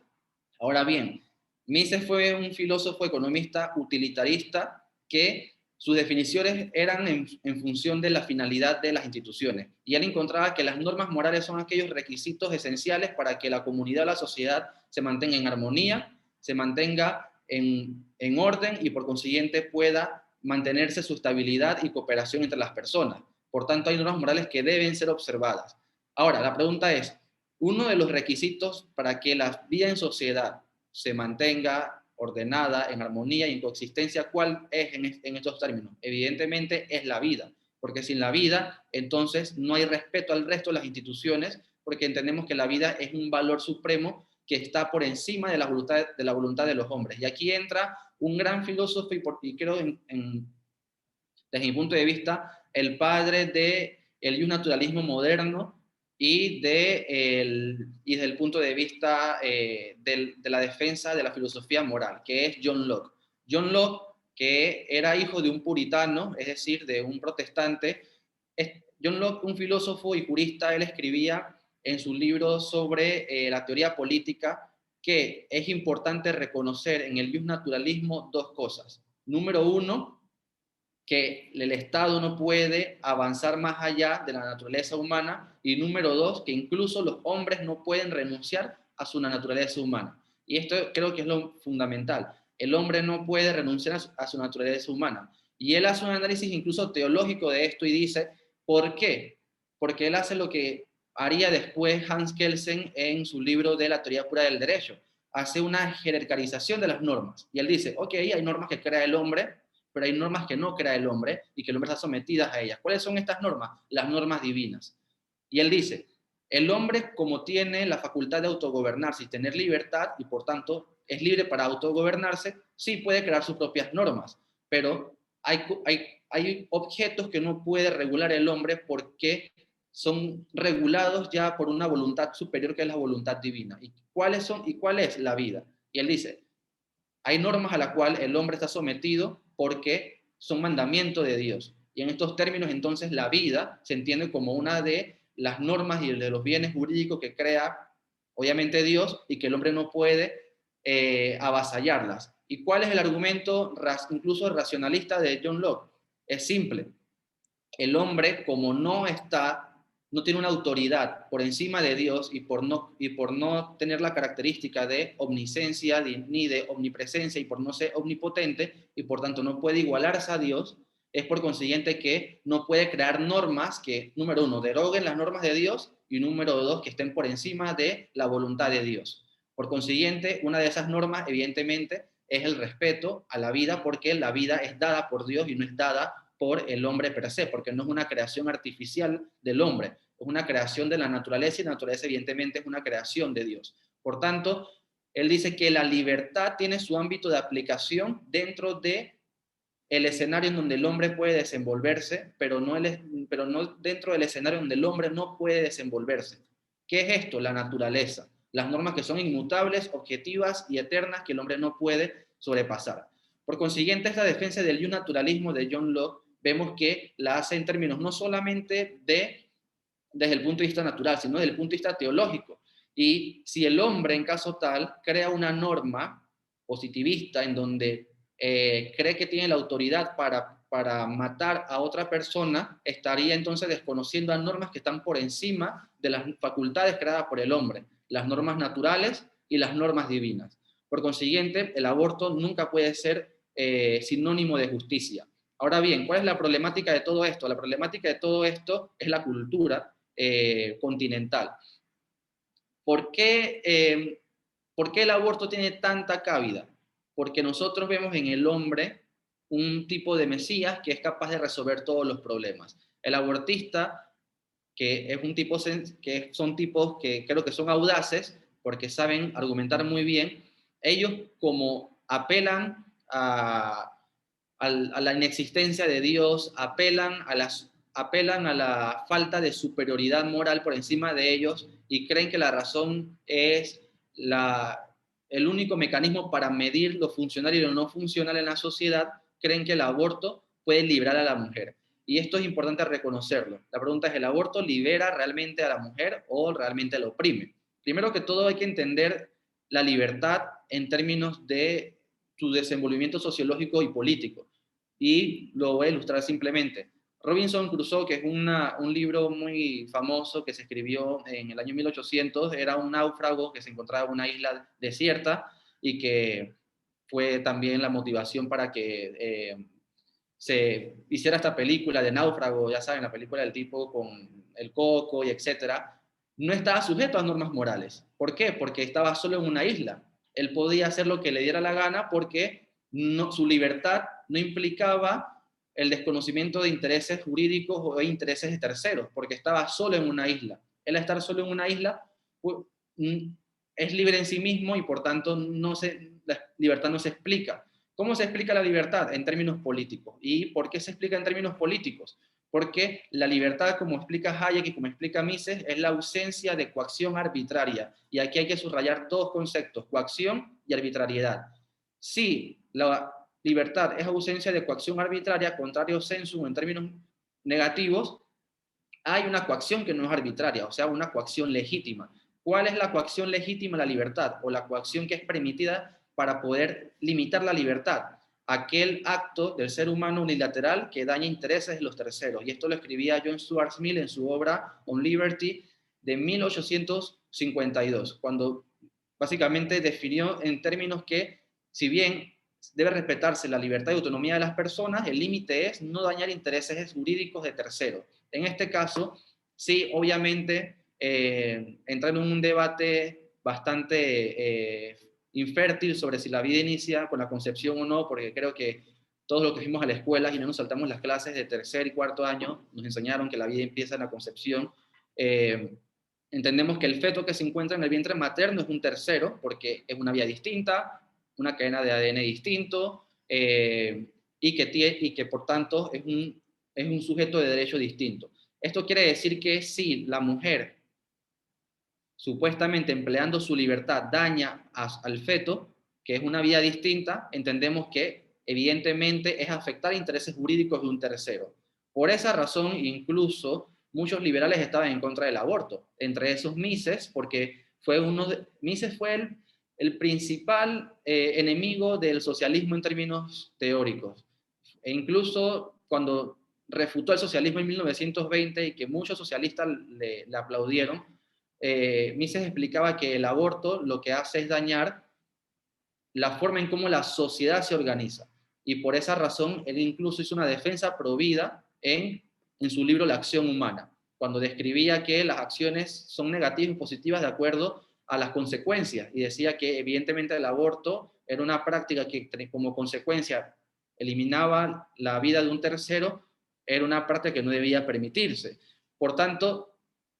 Ahora bien, Mises fue un filósofo economista utilitarista que sus definiciones eran en función de la finalidad de las instituciones. Y él encontraba que las normas morales son aquellos requisitos esenciales para que la comunidad o la sociedad se mantenga en armonía, se mantenga en orden y por consiguiente pueda mantenerse su estabilidad y cooperación entre las personas. Por tanto, hay normas morales que deben ser observadas. Ahora, la pregunta es, uno de los requisitos para que la vida en sociedad se mantenga ordenada, en armonía y en coexistencia, ¿cuál es en estos términos? Evidentemente es la vida, porque sin la vida, entonces no hay respeto al resto de las instituciones, porque entendemos que la vida es un valor supremo que está por encima de la voluntad de los hombres. Y aquí entra un gran filósofo y creo desde mi punto de vista, el padre del naturalismo moderno y desde el punto de vista de la defensa de la filosofía moral, que es John Locke. John Locke, que era hijo de un puritano, es decir, de un protestante. John Locke, un filósofo y jurista, él escribía en su libro sobre la teoría política que es importante reconocer en el naturalismo dos cosas. Número uno, que el Estado no puede avanzar más allá de la naturaleza humana, y número dos, que incluso los hombres no pueden renunciar a su naturaleza humana. Y esto creo que es lo fundamental. El hombre no puede renunciar a su naturaleza humana. Y él hace un análisis incluso teológico de esto y dice, ¿por qué? Porque él hace lo que haría después Hans Kelsen en su libro de la teoría pura del derecho. Hace una jerarquización de las normas. Y él dice, ok, hay normas que crea el hombre, pero hay normas que no crea el hombre y que el hombre está sometido a ellas. ¿Cuáles son estas normas? Las normas divinas. Y él dice, el hombre, como tiene la facultad de autogobernarse y tener libertad, y por tanto es libre para autogobernarse, sí puede crear sus propias normas, pero hay objetos que no puede regular el hombre porque son regulados ya por una voluntad superior que es la voluntad divina. ¿Y cuáles son? ¿Y cuál es la vida? Y él dice, hay normas a las cuales el hombre está sometido porque son mandamientos de Dios. Y en estos términos, entonces, la vida se entiende como una de las normas y de los bienes jurídicos que crea, obviamente, Dios, y que el hombre no puede avasallarlas. ¿Y cuál es el argumento incluso racionalista de John Locke? Es simple. El hombre, como no tiene una autoridad por encima de Dios y por no tener la característica de omnisciencia ni de omnipresencia y por no ser omnipotente y por tanto no puede igualarse a Dios, es por consiguiente que no puede crear normas que, número uno, deroguen las normas de Dios y número dos, que estén por encima de la voluntad de Dios. Por consiguiente, una de esas normas, evidentemente, es el respeto a la vida, porque la vida es dada por Dios y no es dada por el hombre per se, porque no es una creación artificial del hombre, es una creación de la naturaleza y la naturaleza evidentemente es una creación de Dios. Por tanto, él dice que la libertad tiene su ámbito de aplicación dentro de el escenario en donde el hombre puede desenvolverse, pero no dentro del escenario donde el hombre no puede desenvolverse. ¿Qué es esto? La naturaleza. Las normas que son inmutables, objetivas y eternas que el hombre no puede sobrepasar. Por consiguiente, esta defensa del naturalismo de John Locke vemos que la hace en términos no solamente desde el punto de vista natural, sino desde el punto de vista teológico. Y si el hombre, en caso tal, crea una norma positivista en donde cree que tiene la autoridad para matar a otra persona, estaría entonces desconociendo a normas que están por encima de las facultades creadas por el hombre, las normas naturales y las normas divinas. Por consiguiente, el aborto nunca puede ser sinónimo de justicia. Ahora bien, ¿cuál es la problemática de todo esto? La problemática de todo esto es la cultura continental. ¿Por qué el aborto tiene tanta cabida? Porque nosotros vemos en el hombre un tipo de Mesías que es capaz de resolver todos los problemas. El abortista, que es un tipo, que son tipos que creo que son audaces porque saben argumentar muy bien, ellos como apelan a la inexistencia de Dios, apelan a la falta de superioridad moral por encima de ellos y creen que la razón es el único mecanismo para medir lo funcional y lo no funcional en la sociedad, creen que el aborto puede liberar a la mujer. Y esto es importante reconocerlo. La pregunta es, ¿el aborto libera realmente a la mujer o realmente la oprime? Primero que todo hay que entender la libertad en términos de su desenvolvimiento sociológico y político. Y lo voy a ilustrar simplemente. Robinson Crusoe, que es un libro muy famoso que se escribió en el año 1800, era un náufrago que se encontraba en una isla desierta y que fue también la motivación para que se hiciera esta película de Náufrago, ya saben, la película del tipo con el coco y etcétera. No estaba sujeto a normas morales. ¿Por qué? Porque estaba solo en una isla. Él podía hacer lo que le diera la gana porque no, su libertad no implicaba el desconocimiento de intereses jurídicos o de intereses de terceros, porque estaba solo en una isla. Él, al estar solo en una isla, pues, es libre en sí mismo y por tanto la libertad no se explica. ¿Cómo se explica la libertad? En términos políticos. ¿Y por qué se explica en términos políticos? Porque la libertad, como explica Hayek y como explica Mises, es la ausencia de coacción arbitraria. Y aquí hay que subrayar dos conceptos, coacción y arbitrariedad. Si la libertad es ausencia de coacción arbitraria, contrario sensu en términos negativos, hay una coacción que no es arbitraria, o sea, una coacción legítima. ¿Cuál es la coacción legítima a la libertad? O la coacción que es permitida para poder limitar la libertad. Aquel acto del ser humano unilateral que daña intereses de los terceros. Y esto lo escribía John Stuart Mill en su obra On Liberty de 1852, cuando básicamente definió en términos que, si bien debe respetarse la libertad y autonomía de las personas, el límite es no dañar intereses jurídicos de terceros. En este caso, sí, obviamente, entrar en un debate bastante infértil sobre si la vida inicia con la concepción o no, porque creo que todos los que fuimos a la escuela y no nos saltamos las clases de tercer y cuarto año, nos enseñaron que la vida empieza en la concepción. Entendemos que el feto que se encuentra en el vientre materno es un tercero, porque es una vía distinta, una cadena de ADN distinto, y que por tanto es un sujeto de derecho distinto. Esto quiere decir que si la mujer, supuestamente empleando su libertad, daña al feto, que es una vía distinta, entendemos que evidentemente es afectar intereses jurídicos de un tercero. Por esa razón, incluso muchos liberales estaban en contra del aborto, entre esos Mises, porque Mises fue el principal enemigo del socialismo en términos teóricos. E incluso cuando refutó el socialismo en 1920 y que muchos socialistas le aplaudieron, Mises explicaba que el aborto lo que hace es dañar la forma en cómo la sociedad se organiza. Y por esa razón, él incluso hizo una defensa pro vida en su libro La acción humana, cuando describía que las acciones son negativas y positivas de acuerdo a las consecuencias. Y decía que evidentemente el aborto era una práctica que como consecuencia eliminaba la vida de un tercero, era una práctica que no debía permitirse. Por tanto,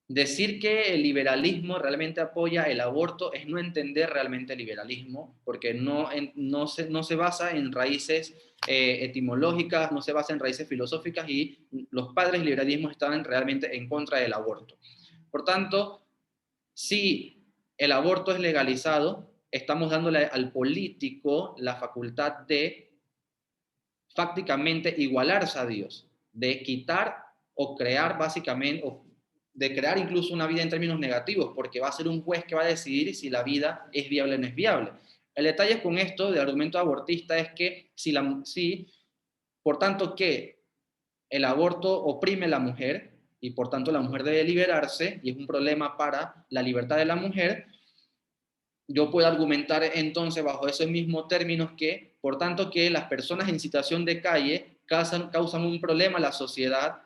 decir que el liberalismo realmente apoya el aborto es no entender realmente el liberalismo, porque no se basa en raíces etimológicas, no se basa en raíces filosóficas, y los padres del liberalismo estaban realmente en contra del aborto. Por tanto, si el aborto es legalizado, estamos dándole al político la facultad de prácticamente igualarse a Dios, de quitar o crear básicamente, o de crear incluso una vida en términos negativos, porque va a ser un juez que va a decidir si la vida es viable o no es viable. El detalle con esto del argumento abortista es que por tanto que el aborto oprime a la mujer y por tanto la mujer debe liberarse y es un problema para la libertad de la mujer, yo puedo argumentar entonces bajo esos mismos términos que, por tanto, que las personas en situación de calle causan un problema a la sociedad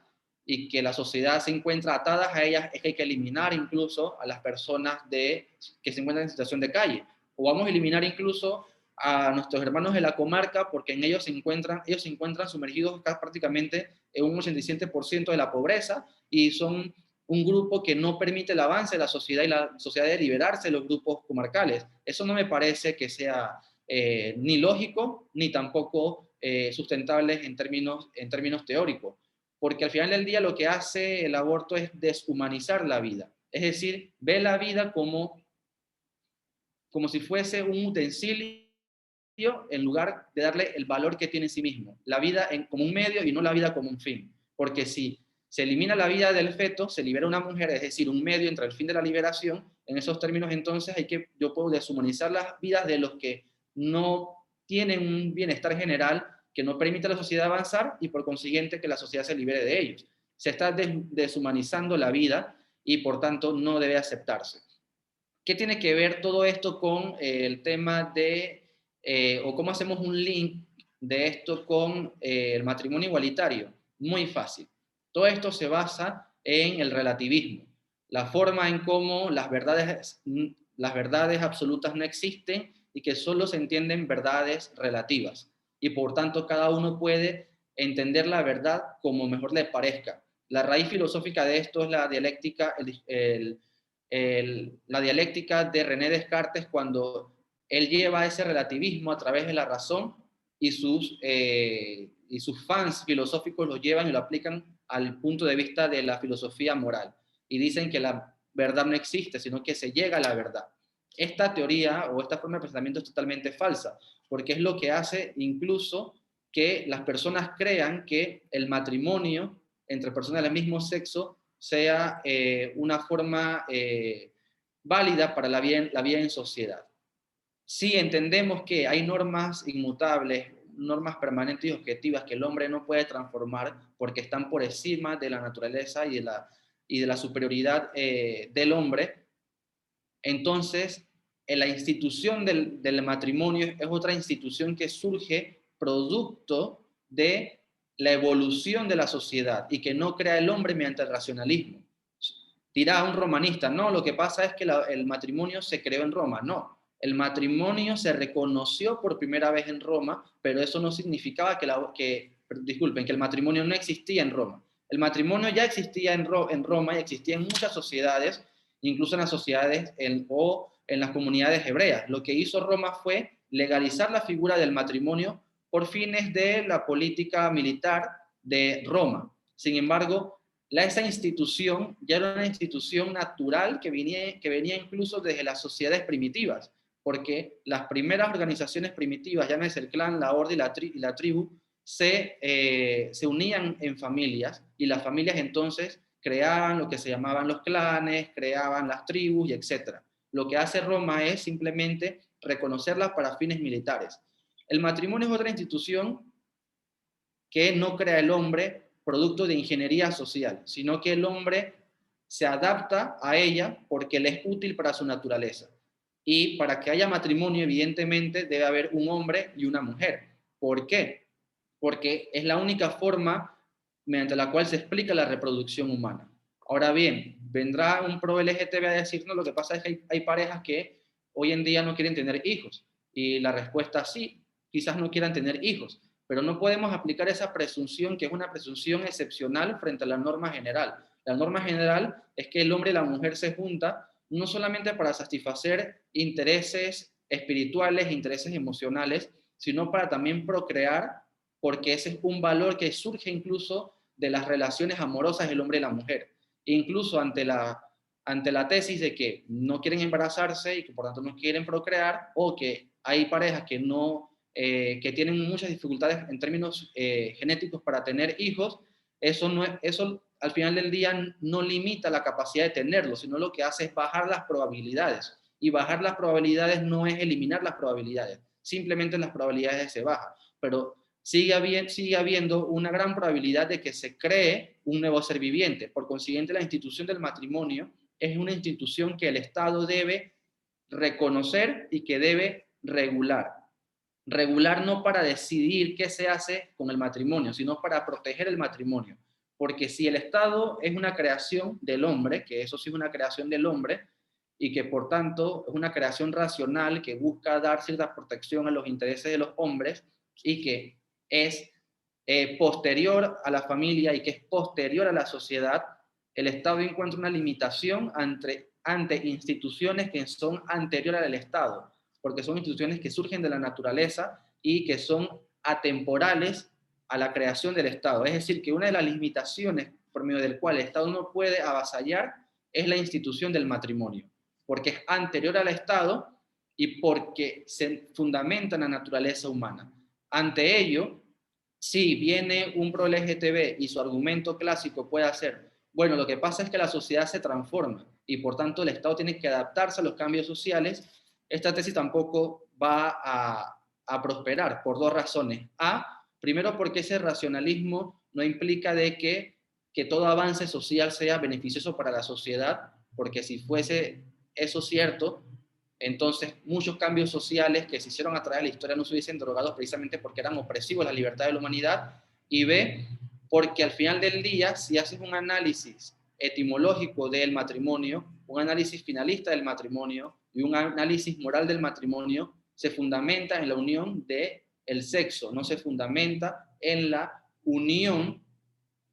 y que la sociedad se encuentra atadas a ellas, es que hay que eliminar incluso a las personas que se encuentran en situación de calle. O vamos a eliminar incluso a nuestros hermanos de la comarca porque en ellos se encuentran sumergidos prácticamente en un 87% de la pobreza y son un grupo que no permite el avance de la sociedad y la sociedad de liberarse de los grupos comarcales. Eso no me parece que sea ni lógico ni tampoco sustentable en términos teóricos, porque al final del día lo que hace el aborto es deshumanizar la vida, es decir, ve la vida como si fuese un utensilio en lugar de darle el valor que tiene en sí mismo, la vida como un medio y no la vida como un fin, porque si se elimina la vida del feto, se libera una mujer, es decir, un medio entre el fin de la liberación. En esos términos, entonces, yo puedo deshumanizar las vidas de los que no tienen un bienestar general que no permite a la sociedad avanzar y, por consiguiente, que la sociedad se libere de ellos. Se está deshumanizando la vida y, por tanto, no debe aceptarse. ¿Qué tiene que ver todo esto con el tema de o cómo hacemos un link de esto con el matrimonio igualitario. Muy fácil. Todo esto se basa en el relativismo, la forma en cómo las verdades absolutas no existen y que solo se entienden verdades relativas. Y por tanto cada uno puede entender la verdad como mejor le parezca. La raíz filosófica de esto es la dialéctica, la dialéctica de René Descartes, cuando él lleva ese relativismo a través de la razón y sus fans filosóficos lo llevan y lo aplican al punto de vista de la filosofía moral. Y dicen que la verdad no existe, sino que se llega a la verdad. Esta teoría o esta forma de pensamiento es totalmente falsa, porque es lo que hace incluso que las personas crean que el matrimonio entre personas del mismo sexo sea una forma válida para la vida en sociedad. Si entendemos que hay normas inmutables, normas permanentes y objetivas que el hombre no puede transformar porque están por encima de la naturaleza y de la superioridad del hombre, entonces la institución del matrimonio es otra institución que surge producto de la evolución de la sociedad y que no crea el hombre mediante el racionalismo. Dirá un romanista, no, lo que pasa es que el matrimonio se creó en Roma. No, el matrimonio se reconoció por primera vez en Roma, pero eso no significaba que el matrimonio no existía en Roma. El matrimonio ya existía en Roma y existía en muchas sociedades, incluso en las sociedades o en las comunidades hebreas. Lo que hizo Roma fue legalizar la figura del matrimonio por fines de la política militar de Roma. Sin embargo, esa institución ya era una institución natural que venía incluso desde las sociedades primitivas, porque las primeras organizaciones primitivas, llámese el clan, la orden y la tribu, se unían en familias, y las familias entonces creaban lo que se llamaban los clanes, creaban las tribus, y etc. Lo que hace Roma es simplemente reconocerlas para fines militares. El matrimonio es otra institución que no crea el hombre producto de ingeniería social, sino que el hombre se adapta a ella porque le es útil para su naturaleza. Y para que haya matrimonio, evidentemente, debe haber un hombre y una mujer. ¿Por qué? Porque es la única forma mediante la cual se explica la reproducción humana. Ahora bien, vendrá un pro LGTB a decirnos, lo que pasa es que hay parejas que hoy en día no quieren tener hijos. Y la respuesta sí, quizás no quieran tener hijos, pero no podemos aplicar esa presunción, que es una presunción excepcional frente a la norma general. La norma general es que el hombre y la mujer se juntan no solamente para satisfacer intereses espirituales, intereses emocionales, sino para también procrear, porque ese es un valor que surge incluso de las relaciones amorosas del hombre y la mujer. Incluso ante la tesis de que no quieren embarazarse y que por tanto no quieren procrear, o que hay parejas que tienen muchas dificultades en términos genéticos para tener hijos, eso al final del día no limita la capacidad de tenerlo, sino lo que hace es bajar las probabilidades. Y bajar las probabilidades no es eliminar las probabilidades, simplemente las probabilidades se bajan. Pero sigue habiendo una gran probabilidad de que se cree un nuevo ser viviente. Por consiguiente, la institución del matrimonio es una institución que el Estado debe reconocer y que debe regular. Regular no para decidir qué se hace con el matrimonio, sino para proteger el matrimonio. Porque si el Estado es una creación del hombre, que eso sí es una creación del hombre, y que por tanto es una creación racional que busca dar cierta protección a los intereses de los hombres y que es posterior a la familia y que es posterior a la sociedad, el Estado encuentra una limitación ante instituciones que son anteriores al Estado, porque son instituciones que surgen de la naturaleza y que son atemporales a la creación del Estado. Es decir, que una de las limitaciones por medio del cual el Estado no puede avasallar es la institución del matrimonio, porque es anterior al Estado y porque se fundamenta en la naturaleza humana. Ante ello, si viene un pro LGTB y su argumento clásico puede ser, bueno, lo que pasa es que la sociedad se transforma y por tanto el Estado tiene que adaptarse a los cambios sociales, esta tesis tampoco va a prosperar por dos razones. Primero, porque ese racionalismo no implica de que todo avance social sea beneficioso para la sociedad, porque si fuese eso cierto, Entonces, muchos cambios sociales que se hicieron a través de la historia no se hubiesen derogado precisamente porque eran opresivos a la libertad de la humanidad. Y B, porque al final del día, si haces un análisis etimológico del matrimonio, un análisis finalista del matrimonio y un análisis moral del matrimonio, se fundamenta en la unión del sexo, no se fundamenta en la unión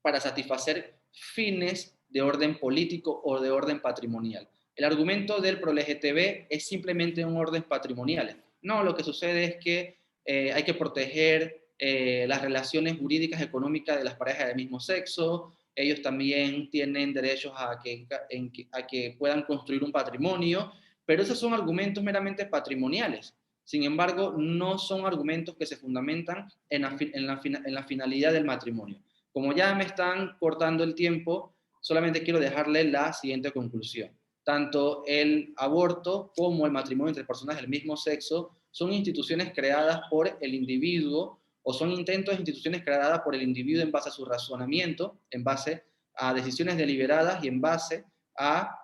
para satisfacer fines de orden político o de orden patrimonial. El argumento del pro-LGTB es simplemente un orden patrimonial. No, lo que sucede es que hay que proteger las relaciones jurídicas económicas de las parejas del mismo sexo. Ellos también tienen derechos a que puedan construir un patrimonio, pero esos son argumentos meramente patrimoniales. Sin embargo, no son argumentos que se fundamentan en la finalidad del matrimonio. Como ya me están cortando el tiempo, solamente quiero dejarle la siguiente conclusión. Tanto el aborto como el matrimonio entre personas del mismo sexo son instituciones creadas por el individuo o son intentos de instituciones creadas por el individuo en base a su razonamiento, en base a decisiones deliberadas y en base a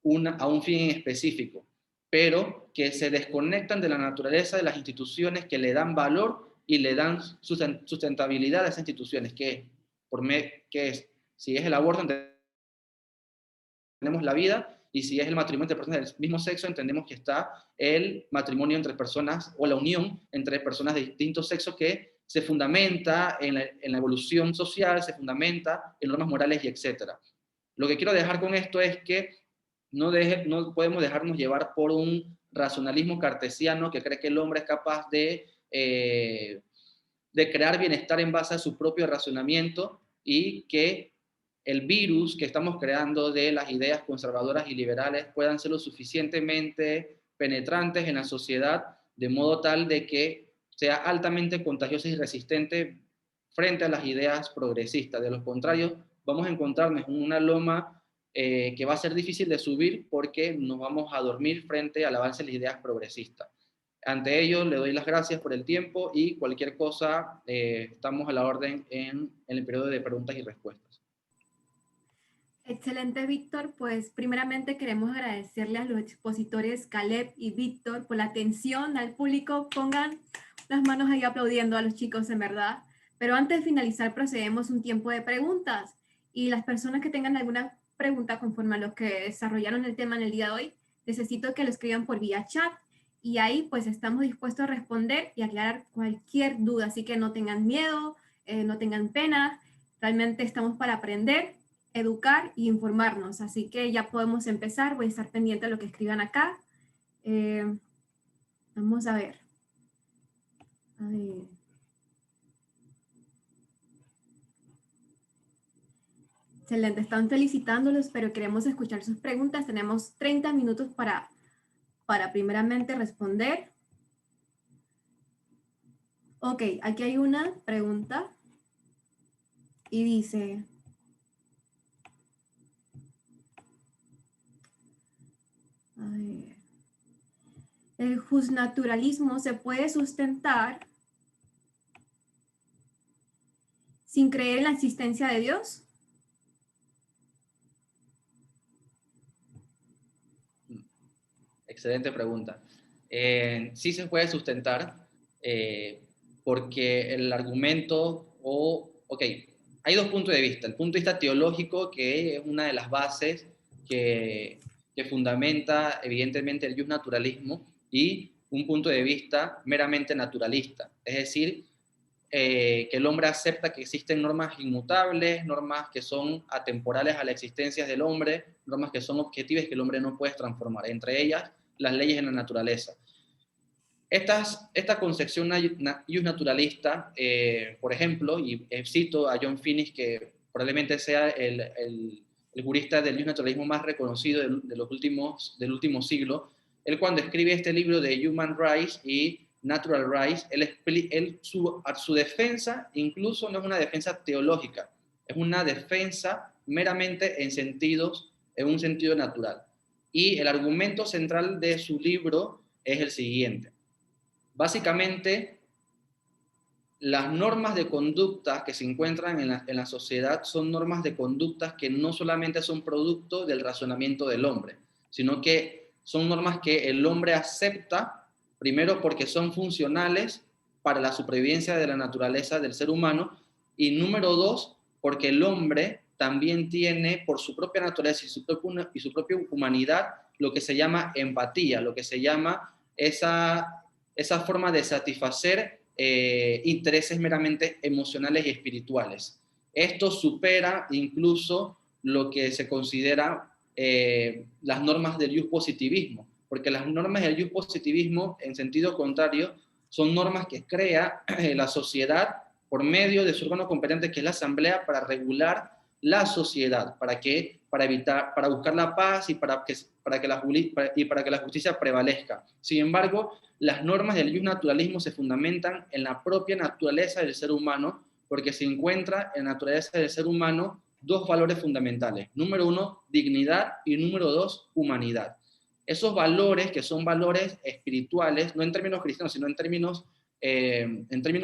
un fin específico, pero que se desconectan de la naturaleza de las instituciones que le dan valor y le dan sustentabilidad a esas instituciones, que es, si es el aborto, entendemos la vida, y si es el matrimonio entre personas del mismo sexo, entendemos que está el matrimonio entre personas, o la unión entre personas de distintos sexos que se fundamenta en la evolución social, se fundamenta en normas morales y etcétera. Lo que quiero dejar con esto es que no podemos dejarnos llevar por un racionalismo cartesiano que cree que el hombre es capaz de crear bienestar en base a su propio razonamiento y que el virus que estamos creando de las ideas conservadoras y liberales puedan ser lo suficientemente penetrantes en la sociedad de modo tal de que sea altamente contagiosa y resistente frente a las ideas progresistas. De lo contrario, vamos a encontrarnos en una loma que va a ser difícil de subir porque nos vamos a dormir frente al avance de las ideas progresistas. Ante ello, le doy las gracias por el tiempo y cualquier cosa, estamos a la orden en el periodo de preguntas y respuestas. Excelente, Víctor. Pues primeramente queremos agradecerle a los expositores Caleb y Víctor por la atención al público. Pongan las manos ahí aplaudiendo a los chicos, en verdad. Pero antes de finalizar, procedemos un tiempo de preguntas. Y las personas que tengan alguna pregunta conforme a los que desarrollaron el tema en el día de hoy, necesito que lo escriban por vía chat. Y ahí pues estamos dispuestos a responder y aclarar cualquier duda. Así que no tengan miedo, no tengan pena. Realmente estamos para aprender, educar y informarnos. Así que ya podemos empezar. Voy a estar pendiente de lo que escriban acá. Vamos a ver. Excelente, están felicitándolos, pero queremos escuchar sus preguntas. Tenemos 30 minutos para primeramente responder. Ok, aquí hay una pregunta y dice: ¿el justnaturalismo se puede sustentar sin creer en la existencia de Dios? Excelente pregunta. Sí se puede sustentar porque el argumento, hay dos puntos de vista. El punto de vista teológico, que es una de las bases que fundamenta evidentemente el justnaturalismo, y un punto de vista meramente naturalista, es decir, que el hombre acepta que existen normas inmutables, normas que son atemporales a la existencia del hombre, normas que son objetivas que el hombre no puede transformar, entre ellas las leyes en la naturaleza. Esta concepción justnaturalista, por ejemplo, y cito a John Finnis, que probablemente sea el jurista del justnaturalismo más reconocido del último siglo, él cuando escribe este libro de Human Rights y Natural Rights, su defensa incluso no es una defensa teológica, es una defensa meramente en un sentido natural. Y el argumento central de su libro es el siguiente. Básicamente, las normas de conducta que se encuentran en la sociedad son normas de conducta que no solamente son producto del razonamiento del hombre, sino que son normas que el hombre acepta, primero porque son funcionales para la supervivencia de la naturaleza del ser humano, y número dos, porque el hombre también tiene por su propia naturaleza y su propia humanidad lo que se llama empatía, lo que se llama esa forma de satisfacer intereses meramente emocionales y espirituales. Esto supera incluso lo que se considera las normas del just positivismo, porque las normas del just positivismo, en sentido contrario, son normas que crea la sociedad por medio de su órgano competente, que es la asamblea, para regular la sociedad, para buscar la paz y para que la justicia prevalezca. Sin embargo, las normas del just naturalismo se fundamentan en la propia naturaleza del ser humano, porque se encuentra en la naturaleza del ser humano dos valores fundamentales. Número uno, dignidad, y número dos, humanidad. Esos valores, que son valores espirituales, no en términos cristianos, sino en términos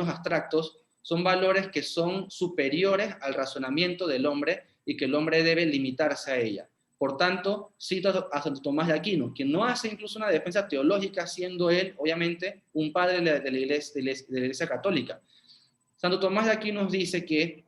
abstractos, son valores que son superiores al razonamiento del hombre y que el hombre debe limitarse a ella. Por tanto, cito a Santo Tomás de Aquino, quien no hace incluso una defensa teológica, siendo él, obviamente, un padre de la Iglesia Católica. Santo Tomás de Aquino nos dice que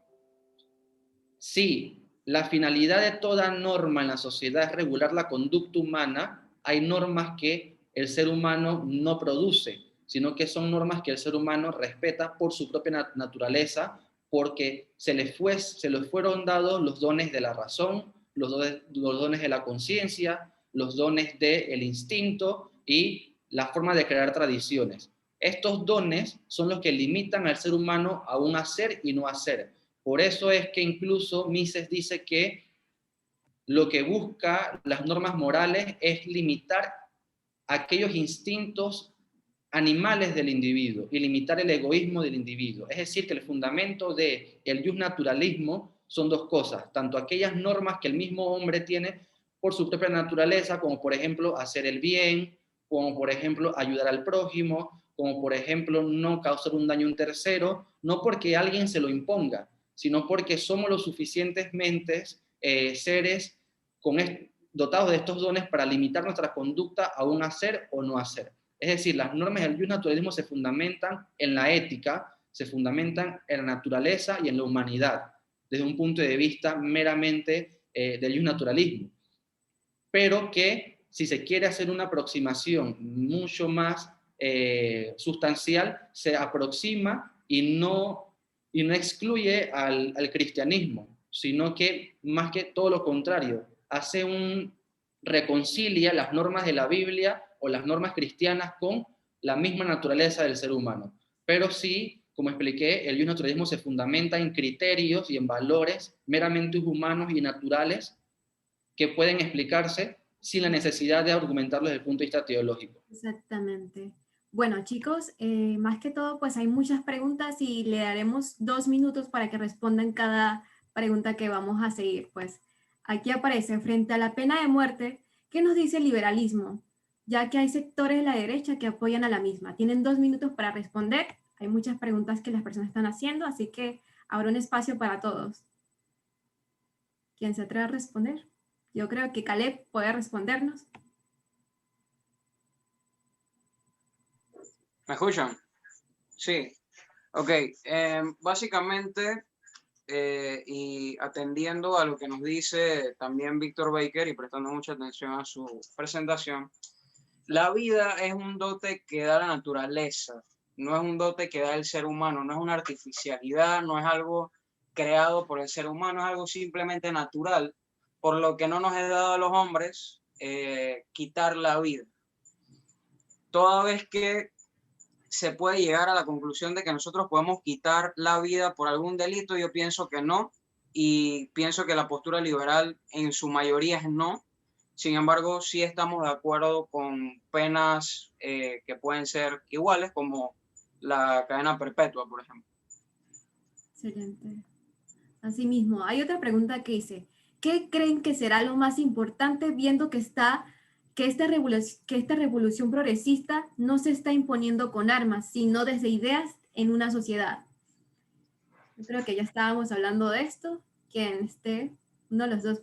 si la finalidad de toda norma en la sociedad es regular la conducta humana, hay normas que el ser humano no produce, sino que son normas que el ser humano respeta por su propia naturaleza, porque se les fueron dados los dones de la razón, los dones de la conciencia, los dones del instinto y la forma de crear tradiciones. Estos dones son los que limitan al ser humano a un hacer y no hacer. Por eso es que incluso Mises dice que lo que busca las normas morales es limitar aquellos instintos animales del individuo y limitar el egoísmo del individuo. Es decir, que el fundamento del justnaturalismo son dos cosas, tanto aquellas normas que el mismo hombre tiene por su propia naturaleza, como por ejemplo hacer el bien, como por ejemplo ayudar al prójimo, como por ejemplo no causar un daño a un tercero, no porque alguien se lo imponga, sino porque somos lo suficientemente seres dotados de estos dones para limitar nuestra conducta a un hacer o no hacer. Es decir, las normas del justnaturalismo se fundamentan en la ética, se fundamentan en la naturaleza y en la humanidad, desde un punto de vista meramente del justnaturalismo. Pero que si se quiere hacer una aproximación mucho más sustancial, se aproxima y no excluye al cristianismo, sino que más que todo lo contrario, reconcilia las normas de la Biblia o las normas cristianas con la misma naturaleza del ser humano. Pero sí, como expliqué, el justnaturalismo se fundamenta en criterios y en valores meramente humanos y naturales que pueden explicarse sin la necesidad de argumentarlos desde el punto de vista teológico. Exactamente. Bueno, chicos, más que todo, pues hay muchas preguntas y le daremos 2 minutos para que respondan cada pregunta que vamos a seguir. Pues aquí aparece, frente a la pena de muerte, ¿qué nos dice el liberalismo? Ya que hay sectores de la derecha que apoyan a la misma. Tienen 2 minutos para responder. Hay muchas preguntas que las personas están haciendo, así que habrá un espacio para todos. ¿Quién se atreve a responder? Yo creo que Caleb puede respondernos. ¿Me escuchan? Sí. Ok. Básicamente, y atendiendo a lo que nos dice también Víctor Baker y prestando mucha atención a su presentación, la vida es un dote que da la naturaleza, no es un dote que da el ser humano, no es una artificialidad, no es algo creado por el ser humano, es algo simplemente natural, por lo que no nos es dado a los hombres quitar la vida. Toda vez que se puede llegar a la conclusión de que nosotros podemos quitar la vida por algún delito, yo pienso que no, y pienso que la postura liberal en su mayoría es no. Sin embargo, sí estamos de acuerdo con penas que pueden ser iguales, como la cadena perpetua, por ejemplo. Excelente. Asimismo, hay otra pregunta que dice, ¿qué creen que será lo más importante viendo que esta revolución progresista no se está imponiendo con armas, sino desde ideas en una sociedad? Yo creo que ya estábamos hablando de esto, quien esté, uno de los dos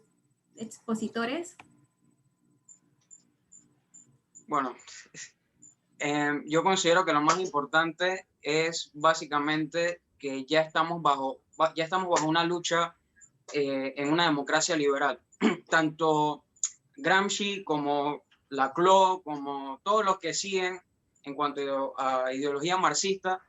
expositores. Bueno, yo considero que lo más importante es básicamente que ya estamos bajo una lucha en una democracia liberal. Tanto Gramsci como Laclau, como todos los que siguen en cuanto a ideología marxista,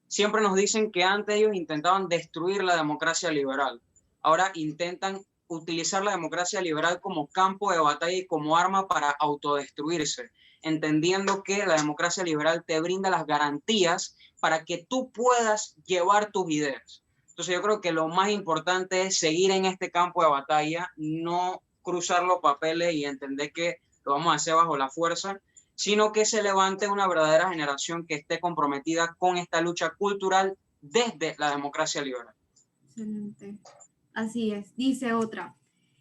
siempre nos dicen que antes ellos intentaban destruir la democracia liberal. Ahora intentan utilizar la democracia liberal como campo de batalla y como arma para autodestruirse, entendiendo que la democracia liberal te brinda las garantías para que tú puedas llevar tus ideas. Entonces yo creo que lo más importante es seguir en este campo de batalla, no cruzar los papeles y entender que lo vamos a hacer bajo la fuerza, sino que se levante una verdadera generación que esté comprometida con esta lucha cultural desde la democracia liberal. Excelente. Así es. Dice otra.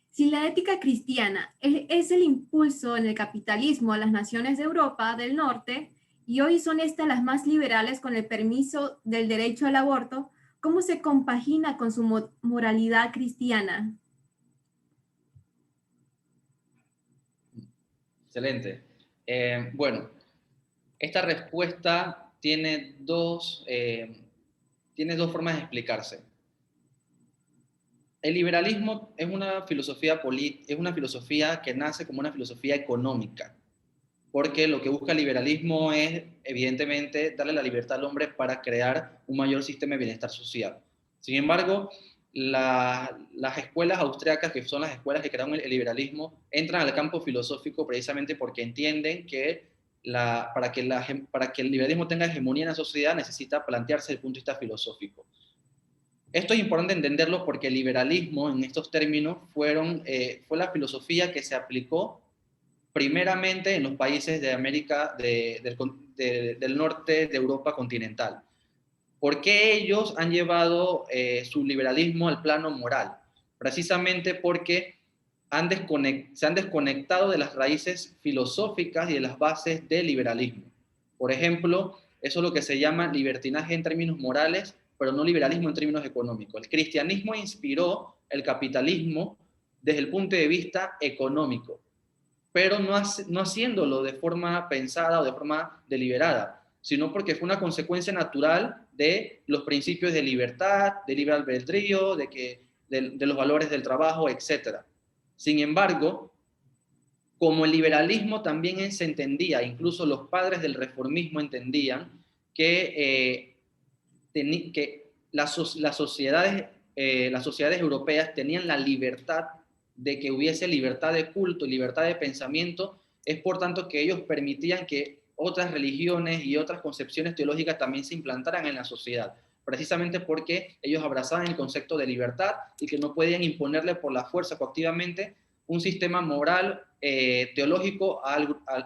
Si la ética cristiana es el impulso en el capitalismo a las naciones de Europa del Norte, y hoy son estas las más liberales con el permiso del derecho al aborto, ¿cómo se compagina con su moralidad cristiana? Excelente. Bueno, esta respuesta tiene dos formas de explicarse. El liberalismo es una filosofía que nace como una filosofía económica, porque lo que busca el liberalismo es, evidentemente, darle la libertad al hombre para crear un mayor sistema de bienestar social. Sin embargo, las escuelas austriacas, que son las escuelas que crearon el liberalismo, entran al campo filosófico precisamente porque entienden que para que el liberalismo tenga hegemonía en la sociedad necesita plantearse desde el punto de vista filosófico. Esto es importante entenderlo porque el liberalismo, en estos términos, fue la filosofía que se aplicó primeramente en los países de América del norte de Europa continental. ¿Por qué ellos han llevado su liberalismo al plano moral? Precisamente porque se han desconectado de las raíces filosóficas y de las bases del liberalismo. Por ejemplo, eso es lo que se llama libertinaje en términos morales, pero no liberalismo en términos económicos. El cristianismo inspiró el capitalismo desde el punto de vista económico, pero no haciéndolo de forma pensada o de forma deliberada, sino porque fue una consecuencia natural de los principios de libertad, de libre albedrío, de los valores del trabajo, etc. Sin embargo, como el liberalismo también se entendía, incluso los padres del reformismo entendían que las sociedades europeas tenían la libertad de que hubiese libertad de culto y libertad de pensamiento, es por tanto que ellos permitían que otras religiones y otras concepciones teológicas también se implantaran en la sociedad, precisamente porque ellos abrazaban el concepto de libertad y que no podían imponerle por la fuerza coactivamente un sistema moral teológico a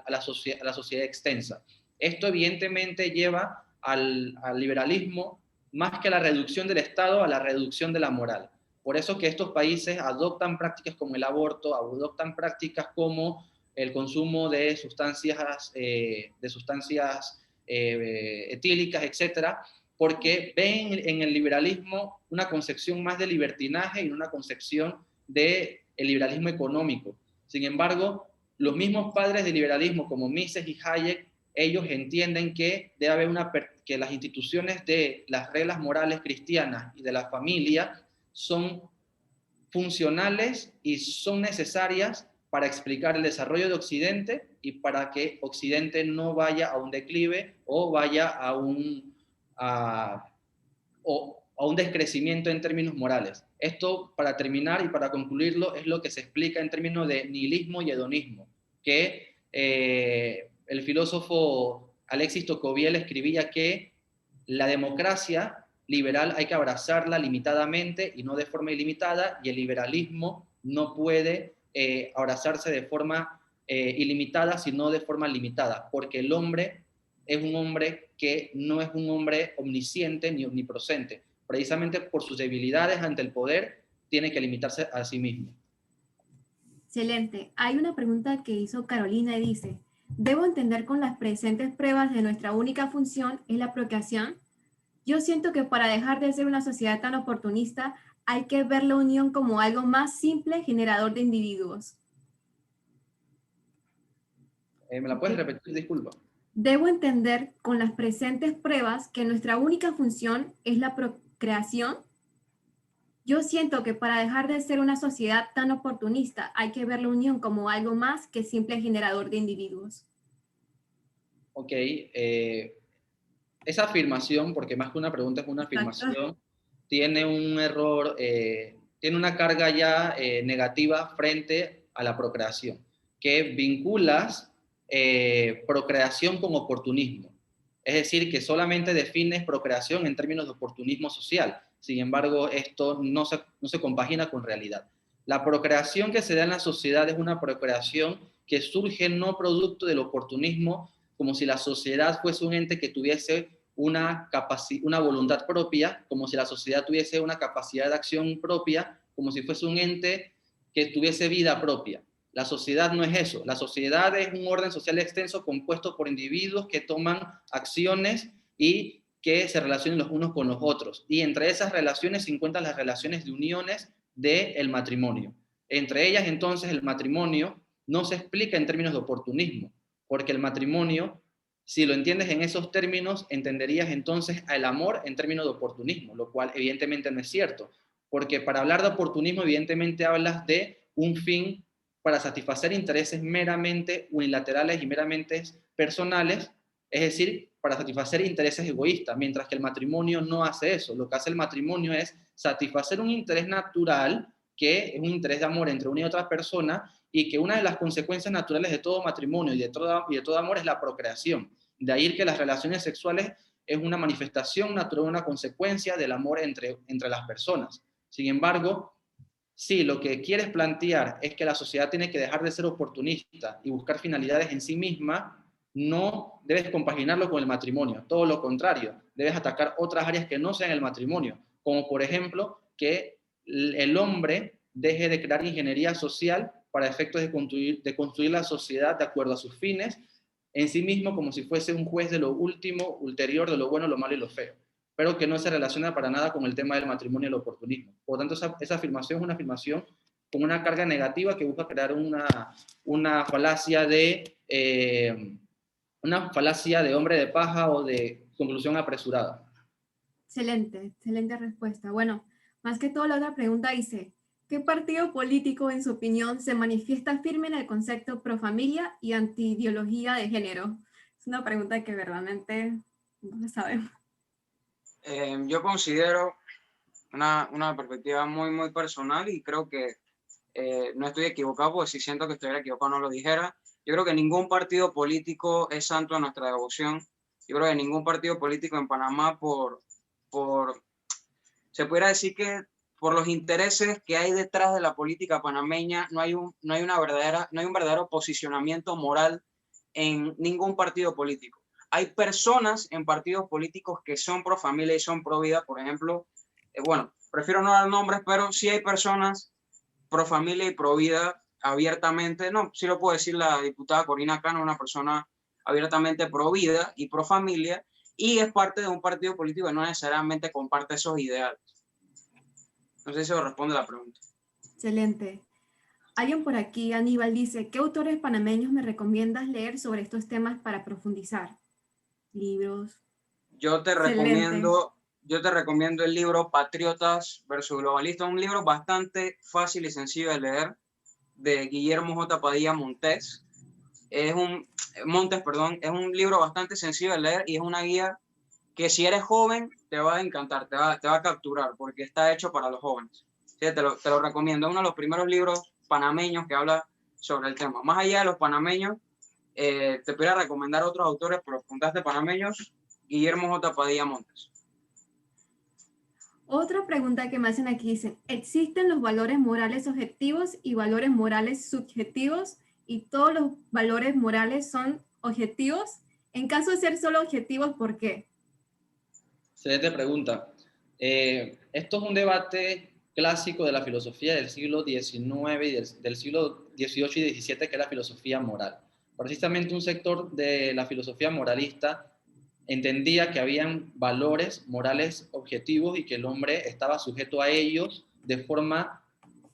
la sociedad extensa. Esto evidentemente lleva al liberalismo, más que a la reducción del Estado, a la reducción de la moral. Por eso que estos países adoptan prácticas como el aborto, adoptan prácticas como el consumo de sustancias etílicas, etcétera, porque ven en el liberalismo una concepción más de libertinaje y una concepción del liberalismo económico. Sin embargo, los mismos padres del liberalismo, como Mises y Hayek, ellos entienden que debe haber que las instituciones de las reglas morales cristianas y de la familia son funcionales y son necesarias para explicar el desarrollo de Occidente y para que Occidente no vaya a un declive o vaya a un descrecimiento en términos morales. Esto, para terminar y para concluirlo, es lo que se explica en términos de nihilismo y hedonismo, que el filósofo Alexis Tocqueville escribía que la democracia liberal hay que abrazarla limitadamente y no de forma ilimitada, y el liberalismo no puede abrazarse de forma ilimitada, sino de forma limitada, porque el hombre es un hombre que no es un hombre omnisciente ni omnipresente. Precisamente por sus debilidades ante el poder, tiene que limitarse a sí mismo. Excelente. Hay una pregunta que hizo Carolina y dice, ¿debo entender con las presentes pruebas de nuestra única función es la procreación? Yo siento que para dejar de ser una sociedad tan oportunista, hay que ver la unión como algo más simple, generador de individuos. ¿Me la puedes repetir? Disculpa. Debo entender con las presentes pruebas que nuestra única función es la procreación. Yo siento que para dejar de ser una sociedad tan oportunista hay que ver la unión como algo más que simple generador de individuos. Ok, esa afirmación, porque más que una pregunta es una Exacto. afirmación, tiene un error, tiene una carga ya negativa frente a la procreación, que vinculas procreación con oportunismo. Es decir, que solamente defines procreación en términos de oportunismo social. Sin embargo, esto no se compagina con realidad. La procreación que se da en la sociedad es una procreación que surge no producto del oportunismo, como si la sociedad fuese un ente que tuviese una voluntad propia, como si la sociedad tuviese una capacidad de acción propia, como si fuese un ente que tuviese vida propia. La sociedad no es eso. La sociedad es un orden social extenso compuesto por individuos que toman acciones y que se relacionan los unos con los otros. Y entre esas relaciones se encuentran las relaciones de uniones del matrimonio. Entre ellas, entonces, el matrimonio no se explica en términos de oportunismo, porque el matrimonio, si lo entiendes en esos términos, entenderías entonces al amor en términos de oportunismo, lo cual evidentemente no es cierto, porque para hablar de oportunismo, evidentemente hablas de un fin para satisfacer intereses meramente unilaterales y meramente personales, es decir, para satisfacer intereses egoístas, mientras que el matrimonio no hace eso. Lo que hace el matrimonio es satisfacer un interés natural, que es un interés de amor entre una y otra persona, y que una de las consecuencias naturales de todo matrimonio y de todo amor es la procreación. De ahí que las relaciones sexuales es una manifestación natural, una consecuencia del amor entre las personas. Sin embargo, si lo que quieres plantear es que la sociedad tiene que dejar de ser oportunista y buscar finalidades en sí misma, no debes compaginarlo con el matrimonio. Todo lo contrario, debes atacar otras áreas que no sean el matrimonio, como por ejemplo que el hombre deje de crear ingeniería social para efectos de construir la sociedad de acuerdo a sus fines en sí mismo, como si fuese un juez de lo último, ulterior, de lo bueno, lo malo y lo feo, pero que no se relaciona para nada con el tema del matrimonio y el oportunismo. Por lo tanto, esa afirmación es una afirmación con una carga negativa que busca crear una falacia de hombre de paja o de conclusión apresurada. Excelente, excelente respuesta. Bueno, más que todo la otra pregunta dice, ¿qué partido político, en su opinión, se manifiesta firme en el concepto pro familia y anti-ideología de género? Es una pregunta que verdaderamente no lo sabemos. Yo considero una perspectiva muy, muy personal y creo que no estoy equivocado, porque si siento que estuviera equivocado no lo dijera. Yo creo que ningún partido político es santo a nuestra devoción. Yo creo que ningún partido político en Panamá se pudiera decir que por los intereses que hay detrás de la política panameña, no hay un verdadero posicionamiento moral en ningún partido político. Hay personas en partidos políticos que son pro familia y son pro vida, por ejemplo, bueno, prefiero no dar nombres, pero sí hay personas pro familia y pro vida abiertamente, no, sí lo puedo decir la diputada Corina Cano, una persona abiertamente pro vida y pro familia, y es parte de un partido político que no necesariamente comparte esos ideales. No sé si eso responde a la pregunta. Excelente. Alguien por aquí, Aníbal, dice, ¿qué autores panameños me recomiendas leer sobre estos temas para profundizar? Libros. Yo te recomiendo el libro Patriotas versus Globalistas, un libro bastante fácil y sencillo de leer, de Guillermo J. Padilla Montes. Es un libro bastante sencillo de leer y es una guía que si eres joven te va a encantar, te va a capturar, porque está hecho para los jóvenes. Sí, te lo recomiendo. Es uno de los primeros libros panameños que habla sobre el tema. Más allá de los panameños, te pudiera recomendar otros autores, pero puntaste panameños, Guillermo J. Padilla Montes. Otra pregunta que me hacen aquí dice, ¿existen los valores morales objetivos y valores morales subjetivos y todos los valores morales son objetivos? En caso de ser solo objetivos, ¿por qué? Excelente pregunta. Esto es un debate clásico de la filosofía del siglo XIX y del siglo XVIII y XVII, que es la filosofía moral. Precisamente un sector de la filosofía moralista entendía que habían valores morales objetivos y que el hombre estaba sujeto a ellos de forma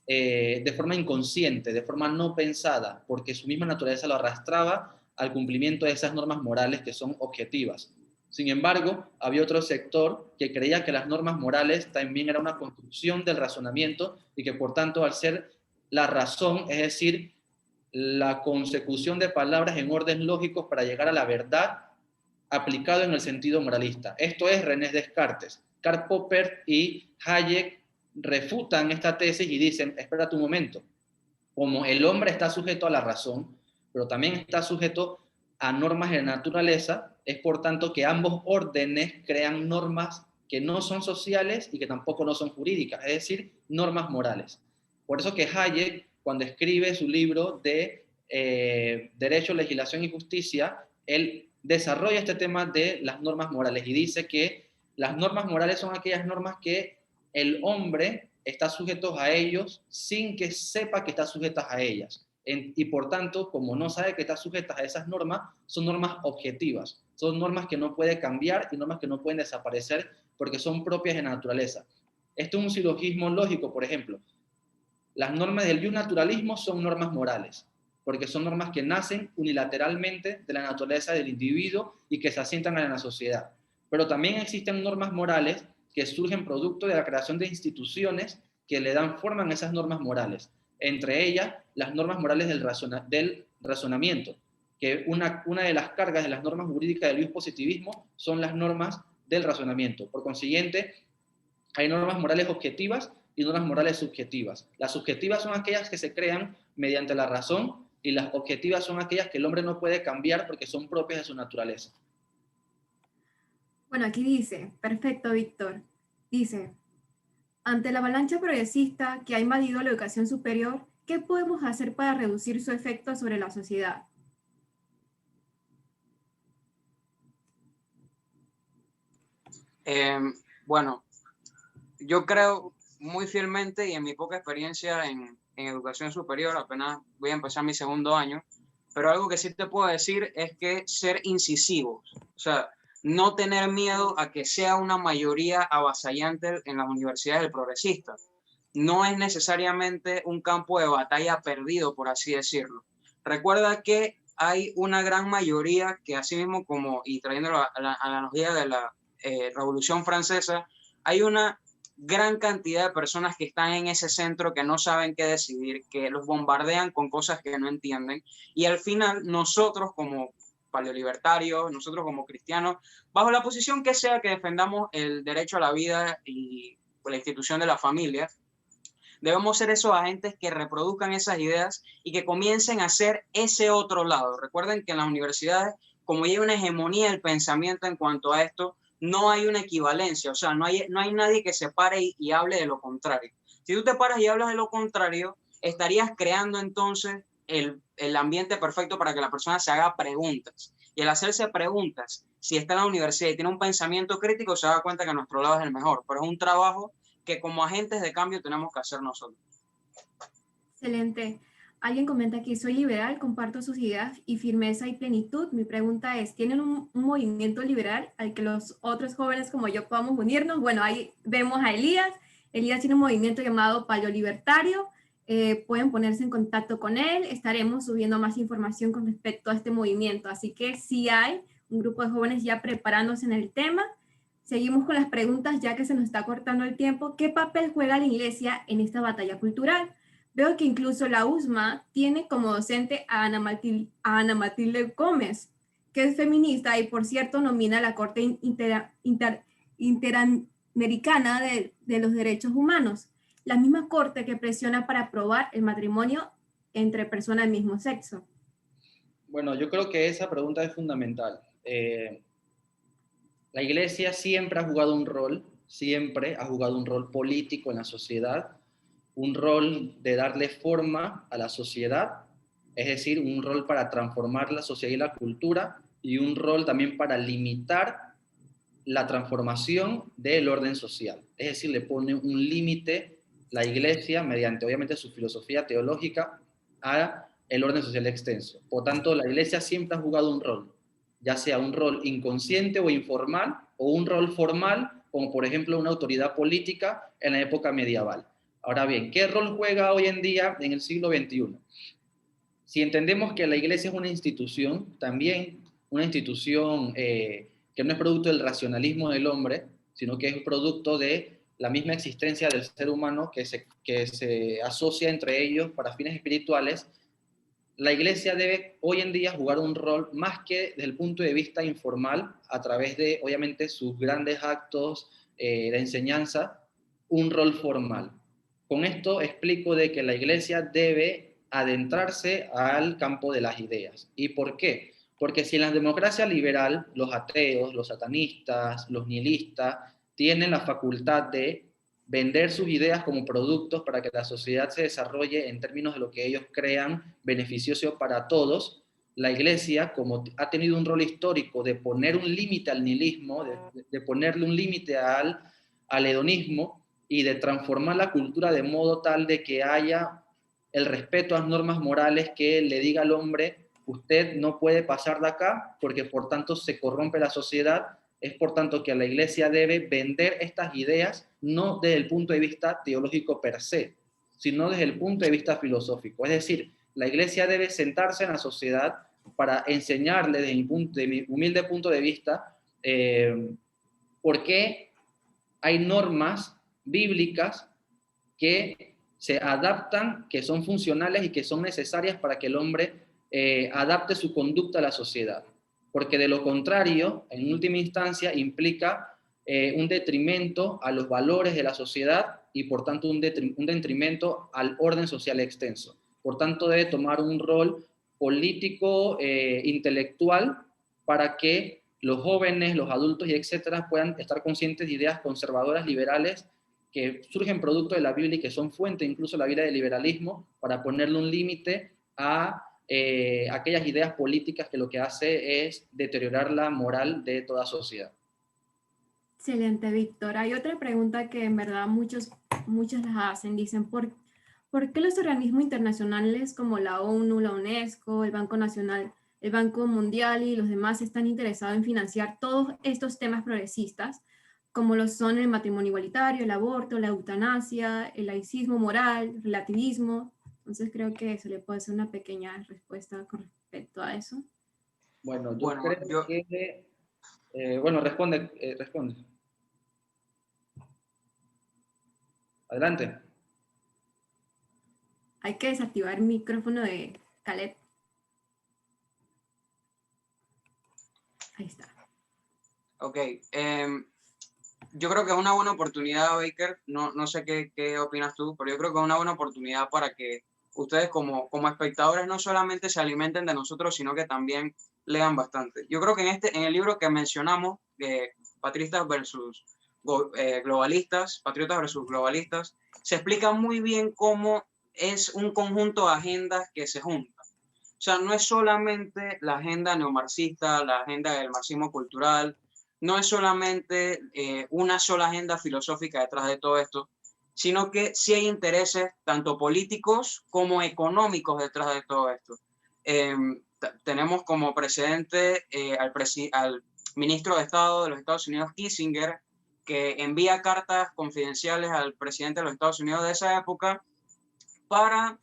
inconsciente, de forma no pensada, porque su misma naturaleza lo arrastraba al cumplimiento de esas normas morales que son objetivas. Sin embargo, había otro sector que creía que las normas morales también era una construcción del razonamiento y que por tanto, al ser la razón, es decir, la consecución de palabras en orden lógicos para llegar a la verdad, aplicado en el sentido moralista. Esto es René Descartes. Karl Popper y Hayek refutan esta tesis y dicen, espérate un momento, como el hombre está sujeto a la razón, pero también está sujeto a normas de la naturaleza, es por tanto que ambos órdenes crean normas que no son sociales y que tampoco no son jurídicas, es decir, normas morales. Por eso que Hayek, cuando escribe su libro de Derecho, Legislación y Justicia, él desarrolla este tema de las normas morales y dice que las normas morales son aquellas normas que el hombre está sujeto a ellos sin que sepa que está sujetas a ellas. Y por tanto, como no sabe que está sujetas a esas normas, son normas objetivas, son normas que no puede cambiar y normas que no pueden desaparecer porque son propias de la naturaleza. Esto es un silogismo lógico, por ejemplo. Las normas del bionaturalismo son normas morales, porque son normas que nacen unilateralmente de la naturaleza del individuo y que se asientan en la sociedad. Pero también existen normas morales que surgen producto de la creación de instituciones que le dan forma a esas normas morales. Entre ellas, las normas morales del razonamiento, que una de las cargas de las normas jurídicas del positivismo son las normas del razonamiento. Por consiguiente, hay normas morales objetivas y normas morales subjetivas. Las subjetivas son aquellas que se crean mediante la razón y las objetivas son aquellas que el hombre no puede cambiar porque son propias de su naturaleza. Bueno, aquí dice, perfecto, Víctor. Dice, ante la avalancha progresista que ha invadido la educación superior, ¿qué podemos hacer para reducir su efecto sobre la sociedad? Bueno, yo creo muy fielmente y en mi poca experiencia en educación superior, apenas voy a empezar mi segundo año, pero algo que sí te puedo decir es que ser incisivos, o sea, no tener miedo a que sea una mayoría avasallante en las universidades del progresista. No es necesariamente un campo de batalla perdido, por así decirlo. Recuerda que hay una gran mayoría que así mismo como, y trayendo a la analogía de la Revolución Francesa, hay una gran cantidad de personas que están en ese centro que no saben qué decidir, que los bombardean con cosas que no entienden, y al final nosotros como paleolibertarios, nosotros como cristianos, bajo la posición que sea que defendamos el derecho a la vida y la institución de la familia, debemos ser esos agentes que reproduzcan esas ideas y que comiencen a hacer ese otro lado. Recuerden que en las universidades, como hay una hegemonía del pensamiento en cuanto a esto, no hay una equivalencia, o sea, no hay nadie que se pare y hable de lo contrario. Si tú te paras y hablas de lo contrario, estarías creando entonces el ambiente perfecto para que la persona se haga preguntas. Y al hacerse preguntas, si está en la universidad y tiene un pensamiento crítico, se da cuenta que nuestro lado es el mejor, pero es un trabajo que como agentes de cambio tenemos que hacer nosotros. Excelente. Alguien comenta aquí, soy liberal, comparto sus ideas y firmeza y plenitud. Mi pregunta es, ¿tienen un movimiento liberal al que los otros jóvenes como yo podamos unirnos? Bueno, ahí vemos a Elías. Elías tiene un movimiento llamado Paleolibertario. Pueden ponerse en contacto con él. Estaremos subiendo más información con respecto a este movimiento. Así que sí hay un grupo de jóvenes ya preparándose en el tema. Seguimos con las preguntas ya que se nos está cortando el tiempo. ¿Qué papel juega la Iglesia en esta batalla cultural? Veo que incluso la USMA tiene como docente a Ana Matilde Gómez, que es feminista y por cierto nomina a la Corte Interamericana de los Derechos Humanos, la misma corte que presiona para aprobar el matrimonio entre personas del mismo sexo. Bueno, yo creo que esa pregunta es fundamental. La Iglesia siempre ha jugado un rol, siempre ha jugado un rol político en la sociedad, un rol de darle forma a la sociedad, es decir, un rol para transformar la sociedad y la cultura, y un rol también para limitar la transformación del orden social. Es decir, le pone un límite la Iglesia, mediante obviamente su filosofía teológica, a el orden social extenso. Por tanto, la Iglesia siempre ha jugado un rol, ya sea un rol inconsciente o informal, o un rol formal, como por ejemplo una autoridad política en la época medieval. Ahora bien, ¿qué rol juega hoy en día en el siglo XXI? si entendemos que la iglesia es una institución, también una institución que no es producto del racionalismo del hombre, sino que es producto de la misma existencia del ser humano que se asocia entre ellos para fines espirituales, la iglesia debe hoy en día jugar un rol más que desde el punto de vista informal, a través de, obviamente, sus grandes actos de enseñanza, un rol formal. Con esto explico de que la iglesia debe adentrarse al campo de las ideas. ¿Y por qué? Porque si en la democracia liberal los ateos, los satanistas, los nihilistas tienen la facultad de vender sus ideas como productos para que la sociedad se desarrolle en términos de lo que ellos crean beneficioso para todos, la iglesia, como ha tenido un rol histórico de poner un límite al nihilismo, de ponerle un límite al hedonismo y de transformar la cultura de modo tal de que haya el respeto a las normas morales que le diga al hombre, usted no puede pasar de acá porque por tanto se corrompe la sociedad. Es por tanto que la iglesia debe vender estas ideas no desde el punto de vista teológico per se, sino desde el punto de vista filosófico. Es decir, la iglesia debe sentarse en la sociedad para enseñarle desde mi humilde punto de vista por qué hay normas bíblicas que se adaptan, que son funcionales y que son necesarias para que el hombre adapte su conducta a la sociedad. Porque de lo contrario, en última instancia, implica un detrimento a los valores de la sociedad y por tanto un detrimento al orden social extenso. Por tanto, debe tomar un rol político, intelectual, para que los jóvenes, los adultos y etcétera puedan estar conscientes de ideas conservadoras, liberales, que surgen producto de la Biblia y que son fuente incluso de la vida del liberalismo, para ponerle un límite a aquellas ideas políticas que lo que hace es deteriorar la moral de toda sociedad. Excelente, Víctor. Hay otra pregunta que en verdad muchos las hacen. Dicen, ¿por qué los organismos internacionales como la ONU, la UNESCO, el Banco Nacional, el Banco Mundial y los demás están interesados en financiar todos estos temas progresistas, como lo son el matrimonio igualitario, el aborto, la eutanasia, el laicismo moral, el relativismo? Entonces creo que se le puede hacer una pequeña respuesta con respecto a eso. Bueno, yo creo que... bueno, responde. Adelante. Hay que desactivar el micrófono de Caleb. Ahí está. Ok. Yo creo que es una buena oportunidad, Baker. No sé qué opinas tú, pero yo creo que es una buena oportunidad para que ustedes como espectadores no solamente se alimenten de nosotros, sino que también lean bastante. Yo creo que en el libro que mencionamos, Patriotas versus globalistas, Patriotas versus globalistas, se explica muy bien cómo es un conjunto de agendas que se juntan. O sea, no es solamente la agenda neomarxista, la agenda del marxismo cultural, no es solamente una sola agenda filosófica detrás de todo esto, sino que sí hay intereses tanto políticos como económicos detrás de todo esto. Tenemos como precedente al ministro de Estado de los Estados Unidos, Kissinger, que envía cartas confidenciales al presidente de los Estados Unidos de esa época para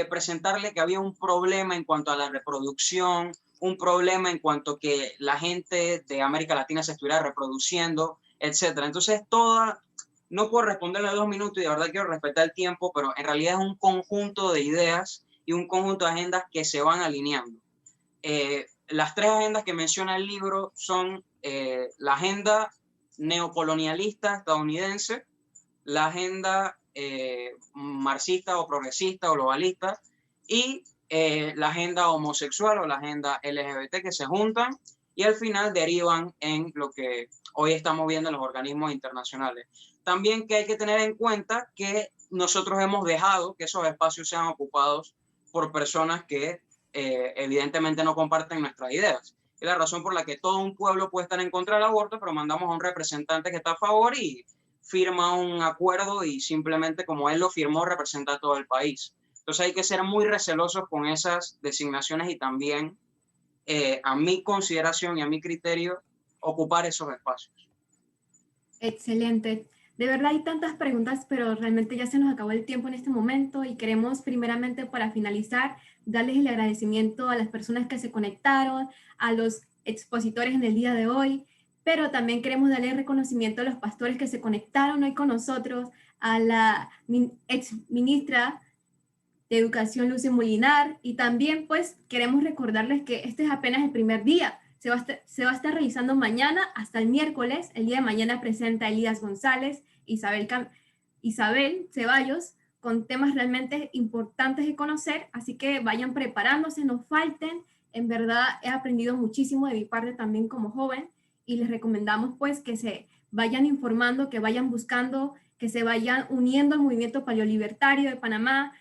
presentarle que había un problema en cuanto a la reproducción, un problema en cuanto a que la gente de América Latina se estuviera reproduciendo, etc. Entonces, no puedo responderle en 2 minutos y de verdad quiero respetar el tiempo, pero en realidad es un conjunto de ideas y un conjunto de agendas que se van alineando. Las 3 agendas que menciona el libro son la agenda neocolonialista estadounidense, la agenda marxista o progresista o globalista y la agenda homosexual o la agenda LGBT, que se juntan y al final derivan en lo que hoy estamos viendo en los organismos internacionales. También que hay que tener en cuenta que nosotros hemos dejado que esos espacios sean ocupados por personas que evidentemente no comparten nuestras ideas. Es la razón por la que todo un pueblo puede estar en contra del aborto, pero mandamos a un representante que está a favor y firma un acuerdo y simplemente como él lo firmó representa a todo el país. Entonces hay que ser muy recelosos con esas designaciones y también, a mi consideración y a mi criterio, ocupar esos espacios. Excelente. De verdad hay tantas preguntas, pero realmente ya se nos acabó el tiempo en este momento y queremos primeramente para finalizar darles el agradecimiento a las personas que se conectaron, a los expositores en el día de hoy, pero también queremos darle reconocimiento a los pastores que se conectaron hoy con nosotros, a la ex ministra de Educación Lucy Molinar, y también pues queremos recordarles que este es apenas el primer día. Se va a estar realizando mañana hasta el miércoles. El día de mañana presenta Elías González, Isabel Ceballos, con temas realmente importantes de conocer, así que vayan preparándose, no falten. En verdad he aprendido muchísimo de mi parte también como joven, y les recomendamos pues que se vayan informando, que vayan buscando, que se vayan uniendo al movimiento paleolibertario de Panamá,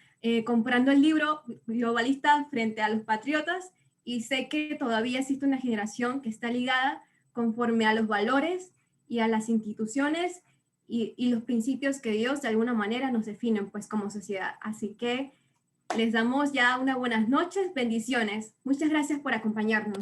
comprando el libro Globalista frente a los patriotas, y sé que todavía existe una generación que está ligada conforme a los valores y a las instituciones y los principios que Dios de alguna manera nos definen pues como sociedad. Así que les damos ya unas buenas noches, bendiciones. Muchas gracias por acompañarnos.